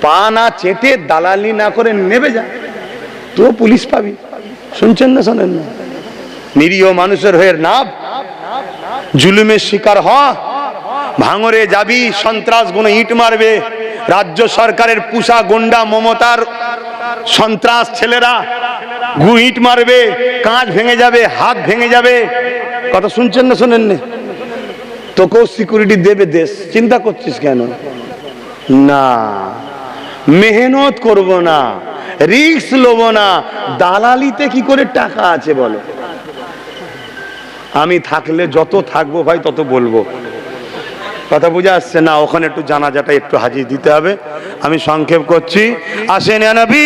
পা না চেটে দালালি না করে নেবে যা, তো পুলিশ পাবি। শুনছেন না শোনেন না? নিরীহ মানুষের হয়ে নাভ, জুলুমের শিকার হ, ভাঙরে যাবি, সন্ত্রাস গুলো ইট মারবে, রাজ্য সরকারের পুষা গুন্ডা মমতার সন্ত্রাস ছেলেরা ইট মারবে, কাঁচ ভেঙে যাবে, হাত ভেঙে যাবে। কথা শুনছেন না শোনেন না? তোকেও সিকিউরিটি দেবে দেশ, চিন্তা করছিস কেন? না, মেহনত করব না, রিস্ক লব না। দালালিতে কি করে টাকা আছে বলো? আমি থাকলে যত থাকবো ভাই তত বলবো। কথা বুঝে আসছে না? ওখানে একটু জানাজাটা একটু হাজির দিতে হবে, আমি সংক্ষেপ করছি। আসেন ইয়া নবী।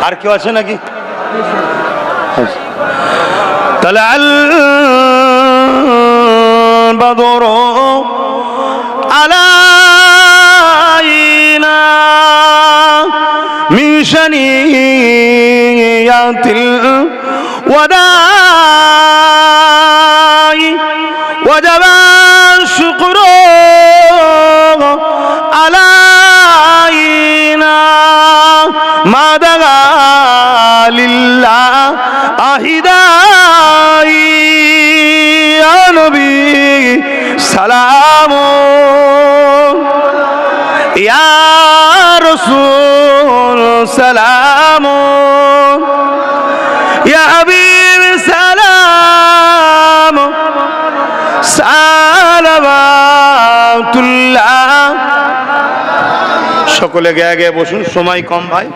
আর কেউ আছে নাকি? তাহলে البدر علينا من شنيات الوداع وجب الشكر علينا ما دعا لله أهداي يا نبي سلام يا رسول سلام يا حبيب سلام صلوات الله। সকলে গে গে বসুন, সময় কম ভাই।